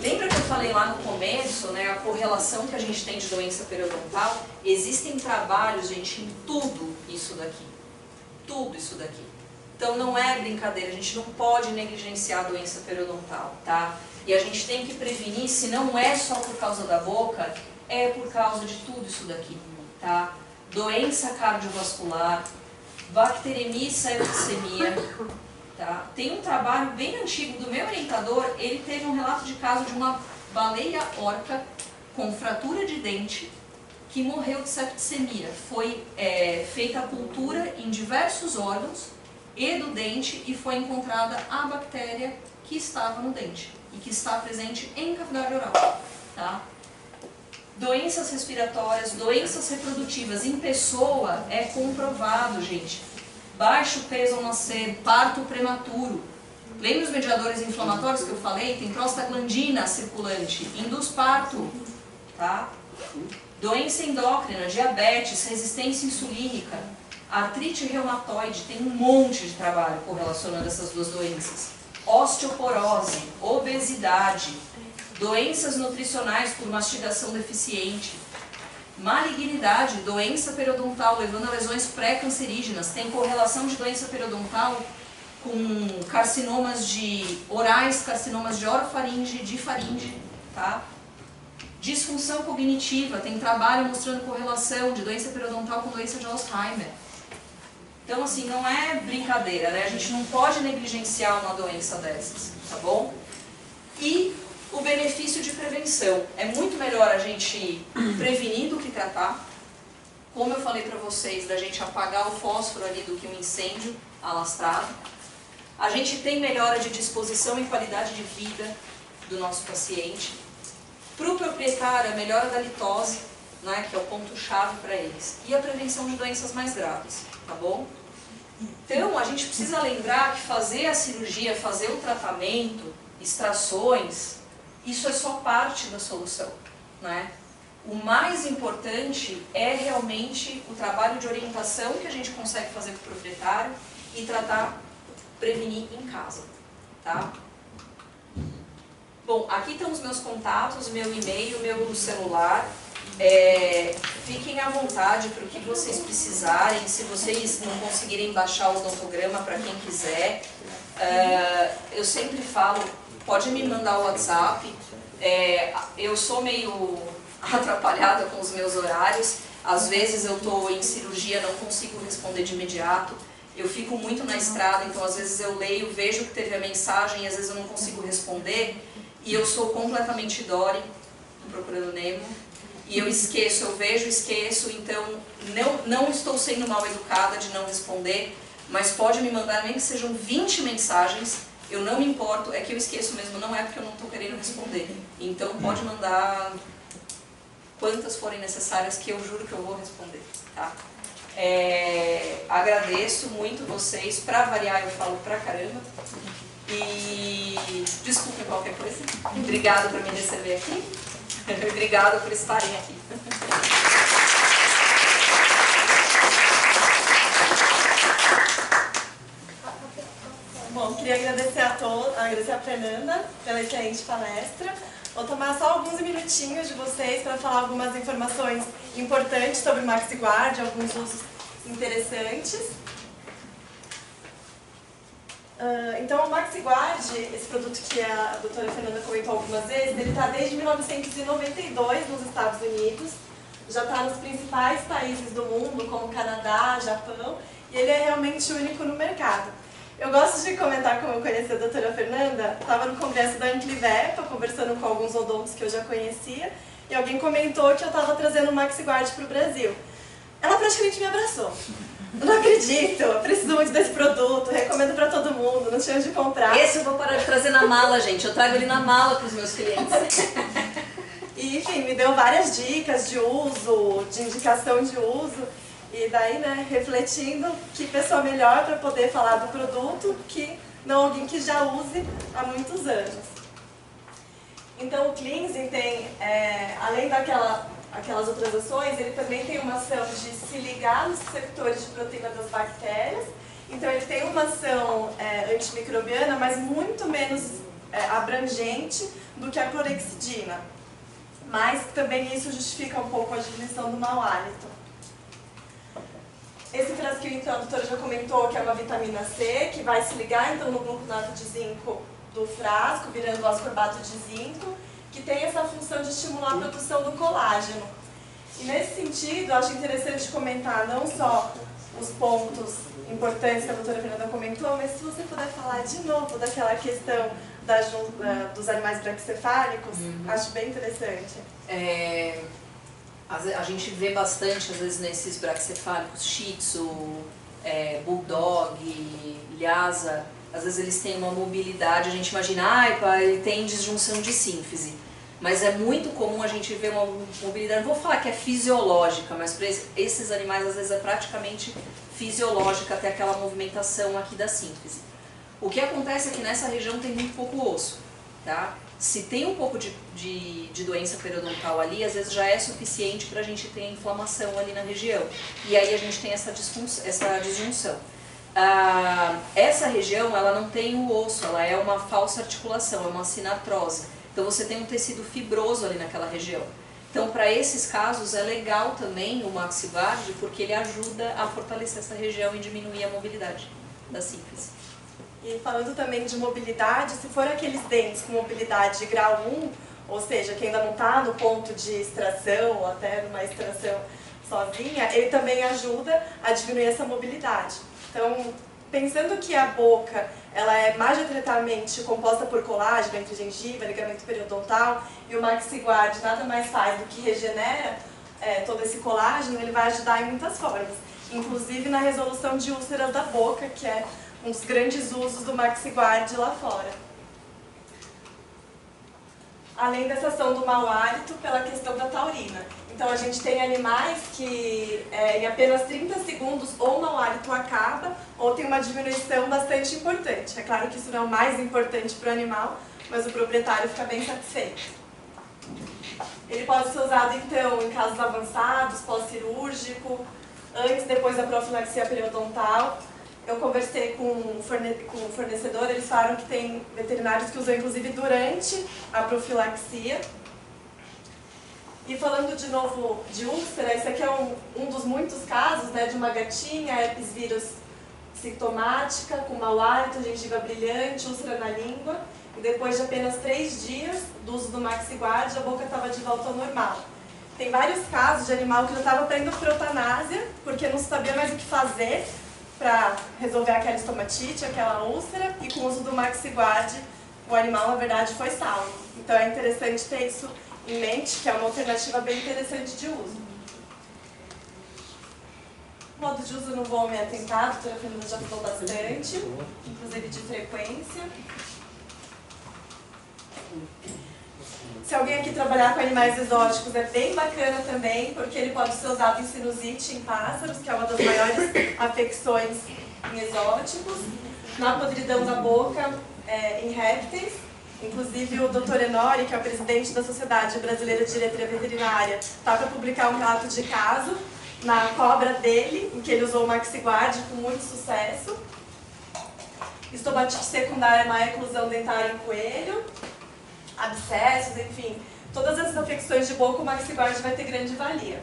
Lembra que eu falei lá no começo, né, a correlação que a gente tem de doença periodontal? Existem trabalhos, gente, em tudo isso daqui. Tudo isso daqui. Então não é brincadeira, a gente não pode negligenciar a doença periodontal, tá? E a gente tem que prevenir, se não é só por causa da boca, é por causa de tudo isso daqui, tá? Doença cardiovascular, bacteremia e septicemia, tá? Tem um trabalho bem antigo do meu orientador, ele teve um relato de caso de uma baleia orca com fratura de dente que morreu de septicemia. Foi feita a cultura em diversos órgãos e do dente e foi encontrada a bactéria que estava no dente e que está presente em cavidade oral, tá? Doenças respiratórias, doenças reprodutivas em pessoa é comprovado, gente. Baixo peso ao nascer, parto prematuro. Lembra os mediadores inflamatórios que eu falei? Tem prostaglandina circulante, induz parto, tá? Doença endócrina, diabetes, resistência insulínica, artrite reumatoide, tem um monte de trabalho correlacionando essas duas doenças. Osteoporose, obesidade, doenças nutricionais por mastigação deficiente, malignidade, doença periodontal levando a lesões pré-cancerígenas, tem correlação de doença periodontal com carcinomas orais, carcinomas de orofaringe, de faringe, tá? Disfunção cognitiva, tem trabalho mostrando correlação de doença periodontal com doença de Alzheimer. Então, assim, não é brincadeira, né? A gente não pode negligenciar uma doença dessas, tá bom? E o benefício de prevenção. É muito melhor a gente prevenir do que tratar. Como eu falei para vocês, da gente apagar o fósforo ali do que um incêndio alastrado. A gente tem melhora de disposição e qualidade de vida do nosso paciente. Para o proprietário, a melhora da litose, né, que é o ponto-chave para eles. E a prevenção de doenças mais graves, tá bom? Então, a gente precisa lembrar que fazer a cirurgia, fazer o tratamento, extrações, isso é só parte da solução, né? O mais importante é realmente o trabalho de orientação que a gente consegue fazer com o proprietário e tratar, prevenir em casa, tá? Bom, aqui estão os meus contatos, meu e-mail, meu celular. Fiquem à vontade para o que vocês precisarem. Se vocês não conseguirem baixar o odontograma, para quem quiser, eu sempre falo, pode me mandar o WhatsApp. Eu sou meio atrapalhada com os meus horários. Às vezes eu estou em cirurgia, não consigo responder de imediato. Eu fico muito na estrada, então às vezes eu leio, vejo que teve a mensagem e às vezes eu não consigo responder. E eu sou completamente Dory, do Procurando Nemo. E eu esqueço, eu vejo, esqueço, então não estou sendo mal educada de não responder, mas pode me mandar nem que sejam 20 mensagens, eu não me importo, é que eu esqueço mesmo, não é porque eu não estou querendo responder. Então pode mandar quantas forem necessárias que eu juro que eu vou responder, tá? Agradeço muito vocês, pra variar eu falo pra caramba. E desculpem qualquer coisa. Obrigada por me receber aqui. Obrigada por estarem aqui. Bom, queria agradecer agradecer a Fernanda pela excelente palestra. Vou tomar só alguns minutinhos de vocês para falar algumas informações importantes sobre o MaxiGuard, alguns usos interessantes. Então, o MaxiGuard, esse produto que a doutora Fernanda comentou algumas vezes, ele está desde 1992 nos Estados Unidos, já está nos principais países do mundo, como Canadá, Japão, e ele é realmente único no mercado. Eu gosto de comentar como eu conheci a doutora Fernanda, estava no congresso da Anclivepa, conversando com alguns odontos que eu já conhecia, e alguém comentou que eu estava trazendo o MaxiGuard para o Brasil. Ela praticamente me abraçou. Não acredito, eu preciso muito desse produto, recomendo pra todo mundo, não tinha onde comprar. Esse eu vou parar de trazer na mala, gente, eu trago ele na mala pros meus clientes. E, enfim, me deu várias dicas de uso, de indicação de uso. E daí, né, refletindo, que pessoa melhor para poder falar do produto que não alguém que já use há muitos anos. Então o cleansing tem, além aquelas outras ações, ele também tem uma ação de se ligar nos receptores de proteína das bactérias. Então ele tem uma ação antimicrobiana, mas muito menos abrangente do que a clorexidina. Mas também isso justifica um pouco a diminuição do mau hálito. Esse frasquinho, então, a doutora já comentou que é uma vitamina C, que vai se ligar então no gluconato de zinco do frasco, virando o ascorbato de zinco, que tem essa função de estimular a produção do colágeno. E nesse sentido, acho interessante comentar não só os pontos importantes que a doutora Fernanda comentou, mas se você puder falar de novo daquela questão dos animais braquicefálicos, acho bem interessante. A gente vê bastante, às vezes, nesses braquicefálicos, Shih Tzu, Bulldog, Lhasa, às vezes eles têm uma mobilidade, a gente imagina, ele tem disjunção de sínfise. Mas é muito comum a gente ver uma mobilidade, não vou falar que é fisiológica, mas para esses animais às vezes é praticamente fisiológica até aquela movimentação aqui da sínfise. O que acontece é que nessa região tem muito pouco osso, tá? Se tem um pouco de doença periodontal ali, às vezes já é suficiente para a gente ter inflamação ali na região. E aí a gente tem essa disjunção. Essa região, ela não tem o osso, ela é uma falsa articulação, é uma sinatrose. Então você tem um tecido fibroso ali naquela região. Então para esses casos é legal também o Maxiguard, porque ele ajuda a fortalecer essa região e diminuir a mobilidade da sínfise. E falando também de mobilidade, se for aqueles dentes com mobilidade de grau 1, ou seja, que ainda não está no ponto de extração, ou até numa extração sozinha, ele também ajuda a diminuir essa mobilidade. Então, pensando que a boca ela é majoritariamente composta por colágeno entre gengiva, ligamento periodontal, e o Maxiguard nada mais faz do que regenera todo esse colágeno, ele vai ajudar em muitas formas, inclusive na resolução de úlceras da boca, que é um dos grandes usos do Maxiguard lá fora. Além dessa ação do mau hálito pela questão da taurina. Então a gente tem animais que em apenas 30 segundos ou o mau hálito acaba ou tem uma diminuição bastante importante. É claro que isso não é o mais importante para o animal, mas o proprietário fica bem satisfeito. Ele pode ser usado então em casos avançados, pós-cirúrgico, antes e depois da profilaxia periodontal. Eu conversei com o fornecedor, eles falaram que tem veterinários que usam inclusive durante a profilaxia. E falando de novo de úlcera, esse aqui é um dos muitos casos, né, de uma gatinha, herpes vírus sintomática, com mau hálito, gengiva brilhante, úlcera na língua. E depois de apenas 3 dias do uso do Maxiguard, a boca estava de volta ao normal. Tem vários casos de animal que já estava para indo para eutanásia, porque não sabia mais o que fazer para resolver aquela estomatite, aquela úlcera, e com o uso do Maxiguard, o animal, na verdade, foi salvo. Então é interessante ter isso em mente, que é uma alternativa bem interessante de uso. Modo de uso eu não vou me atentar, a doutora Fernanda já falou bastante, inclusive de frequência. Se alguém aqui trabalhar com animais exóticos é bem bacana também, porque ele pode ser usado em sinusite em pássaros, que é uma das maiores afecções em exóticos, na podridão da boca em répteis. Inclusive o Dr. Enori, que é o presidente da Sociedade Brasileira de Diretoria Veterinária, está para publicar um relato de caso na cobra dele, em que ele usou o Maxiguard com muito sucesso. Estomatite secundária, má eclusão dentária em coelho, abscessos, enfim, todas essas afecções de boca, o Maxiguard vai ter grande valia.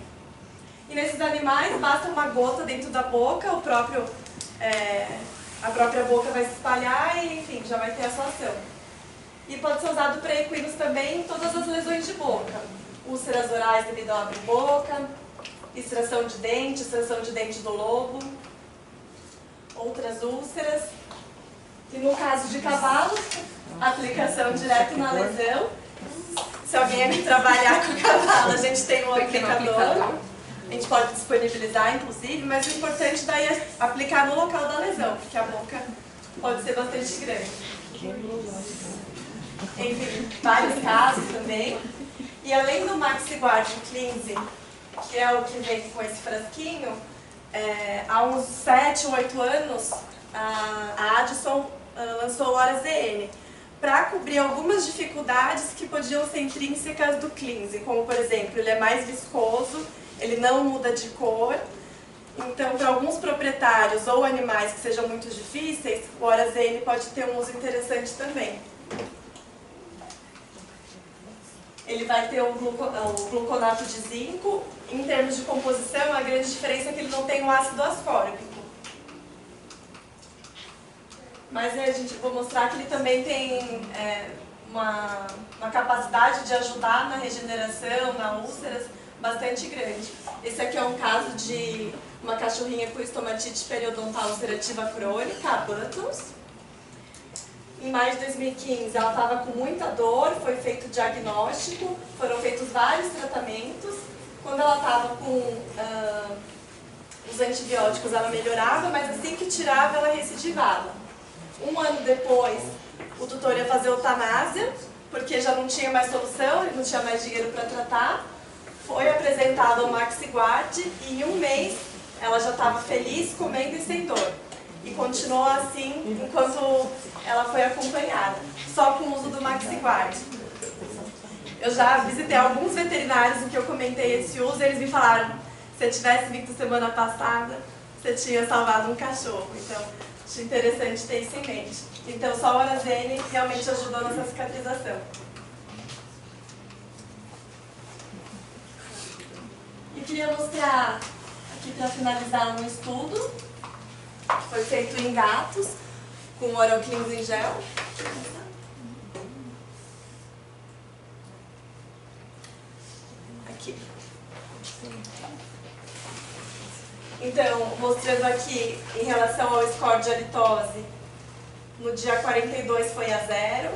E nesses animais, basta uma gota dentro da boca, a própria boca vai se espalhar e, enfim, já vai ter a sua ação. E pode ser usado para equinos também em todas as lesões de boca. Úlceras orais devido ao abre-boca, extração de dente do lobo, outras úlceras. E no caso de cavalo, aplicação direto na lesão. Se alguém aqui trabalhar com cavalo, a gente tem um aplicador. A gente pode disponibilizar, inclusive, mas o importante daí é aplicar no local da lesão, porque a boca pode ser bastante grande. Enfim, vários casos também. E além do MaxiGuard Cleansing, que é o que vem com esse frasquinho, há uns 7 ou 8 anos, a Addison lançou o Hora ZN para cobrir algumas dificuldades que podiam ser intrínsecas do cleansing, como, por exemplo, ele é mais viscoso, ele não muda de cor. Então, para alguns proprietários ou animais que sejam muito difíceis, o Hora ZN pode ter um uso interessante também. Ele vai ter o gluconato de zinco. Em termos de composição, a grande diferença é que ele não tem o ácido ascórbico. Mas vou mostrar que ele também tem uma capacidade de ajudar na regeneração, na úlceras, bastante grande. Esse aqui é um caso de uma cachorrinha com estomatite periodontal ulcerativa crônica, a Buttons. Em maio de 2015, ela estava com muita dor, foi feito o diagnóstico, foram feitos vários tratamentos. Quando ela estava com os antibióticos, ela melhorava, mas assim que tirava, ela recidivava. Um ano depois, o tutor ia fazer eutanásia, porque já não tinha mais solução, ele não tinha mais dinheiro para tratar. Foi apresentado ao MaxiGuard e em um mês ela já estava feliz, comendo e sem dor. E continuou assim enquanto ela foi acompanhada, só com o uso do MaxiGuard. Eu já visitei alguns veterinários em que eu comentei esse uso e eles me falaram: se você tivesse vindo semana passada, você tinha salvado um cachorro. Então, acho interessante ter isso em mente. Então, só o Hora ZN realmente ajudou nessa cicatrização. E queria mostrar aqui para finalizar um estudo que foi feito em gatos com Oral Cleansing Gel. Aqui. Então, mostrando aqui em relação ao score de halitose, no dia 42 foi a 0.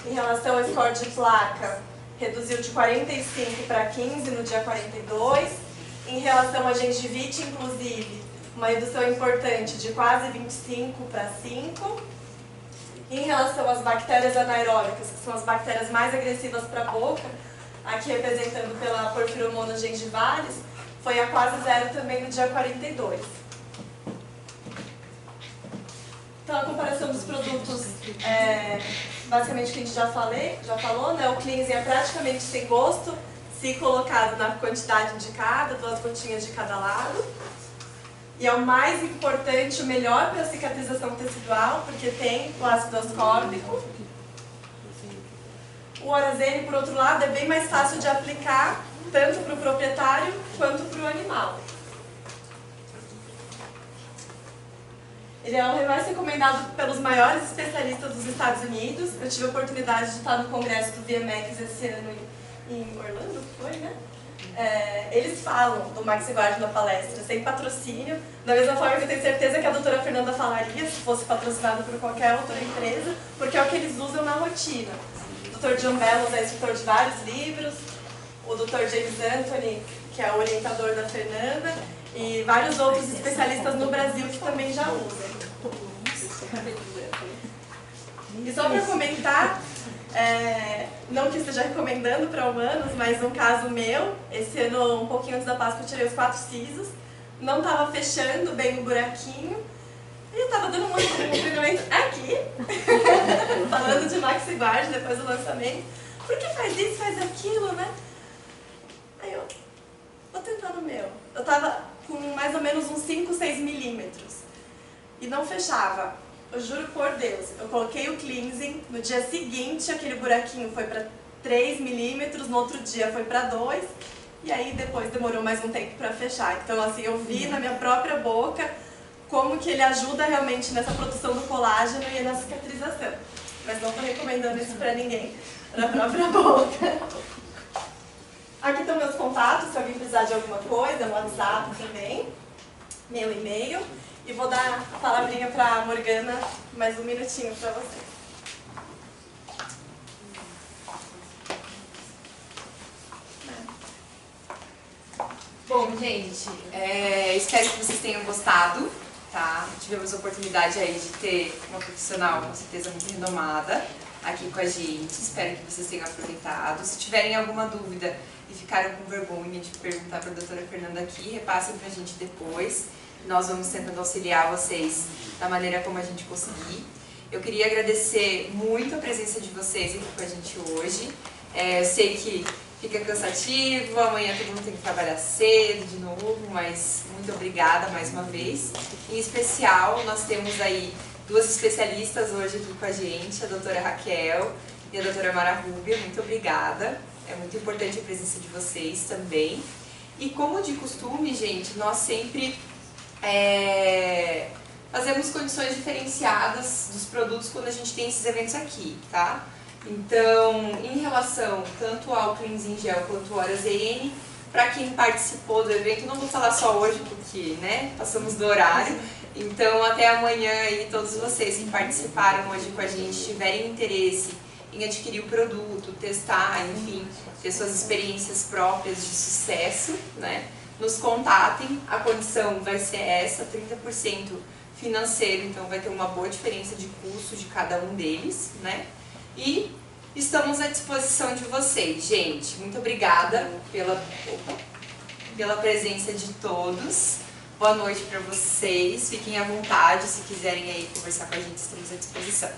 Em relação ao score de placa, reduziu de 45 para 15 no dia 42. Em relação a gengivite, inclusive, uma redução importante de quase 25 para 5. Em relação às bactérias anaeróbicas, que são as bactérias mais agressivas para a boca, aqui representando pela Porphyromonas gengivalis, foi a quase 0 também no dia 42. Então, a comparação dos produtos, basicamente o que a gente já falou, né? O cleansing é praticamente sem gosto, se colocado na quantidade indicada, 2 gotinhas de cada lado. E é o mais importante, o melhor para a cicatrização tecidual, porque tem o ácido ascórbico. O Hora ZN, por outro lado, é bem mais fácil de aplicar, tanto para o proprietário quanto para o animal. Ele é o mais recomendado pelos maiores especialistas dos Estados Unidos. Eu tive a oportunidade de estar no congresso do VMX esse ano em Orlando, foi, né? Eles falam do MaxiGuard na palestra, sem patrocínio, da mesma forma que eu tenho certeza que a doutora Fernanda falaria se fosse patrocinado por qualquer outra empresa, porque é o que eles usam na rotina. O Dr. John Bellows é escritor de vários livros, o Dr. James Anthony, que é o orientador da Fernanda, e vários outros especialistas no Brasil que também já usam. E só para comentar, não que esteja recomendando para humanos, mas um caso meu, esse ano, um pouquinho antes da Páscoa, eu tirei os 4 sisos, não estava fechando bem o buraquinho, e eu estava dando um treinamento aqui, falando de MaxiGuard depois do lançamento. Por que faz isso, faz aquilo, né? Aí eu, vou tentar no meu. Eu estava com mais ou menos uns 5, 6 milímetros, e não fechava. Eu juro por Deus, eu coloquei o cleansing, no dia seguinte aquele buraquinho foi para 3 milímetros, no outro dia foi para 2, e aí depois demorou mais um tempo para fechar. Então assim, eu vi na minha própria boca como que ele ajuda realmente nessa produção do colágeno e na cicatrização. Mas não estou recomendando isso para ninguém, para a própria boca. Aqui estão meus contatos, se alguém precisar de alguma coisa, no WhatsApp também, meu e-mail. E vou dar a palavrinha para a Morgana, mais um minutinho para você. Bom, gente, espero que vocês tenham gostado, tá? Tivemos a oportunidade aí de ter uma profissional, com certeza, muito renomada aqui com a gente. Espero que vocês tenham aproveitado. Se tiverem alguma dúvida e ficaram com vergonha de perguntar para a doutora Fernanda aqui, repassem para a gente depois. Nós vamos tentando auxiliar vocês da maneira como a gente conseguir. Eu queria agradecer muito a presença de vocês aqui com a gente hoje. Eu sei que fica cansativo, amanhã todo mundo tem que trabalhar cedo de novo, mas muito obrigada mais uma vez. Em especial, nós temos aí duas especialistas hoje aqui com a gente, a doutora Raquel e a doutora Mara Rubia. Muito obrigada, é muito importante a presença de vocês também. E como de costume, gente, nós sempre fazemos condições diferenciadas dos produtos quando a gente tem esses eventos aqui, tá? Então, em relação tanto ao Cleans in Gel quanto ao Hora ZN, para quem participou do evento, não vou falar só hoje porque, né, passamos do horário, então até amanhã aí todos vocês que participaram hoje com a gente, tiverem interesse em adquirir o produto, testar, enfim, ter suas experiências próprias de sucesso, né, nos contatem, a condição vai ser essa, 30% financeiro, então vai ter uma boa diferença de custo de cada um deles, né? E estamos à disposição de vocês, gente. Muito obrigada pela presença de todos. Boa noite para vocês. Fiquem à vontade, se quiserem aí conversar com a gente, estamos à disposição.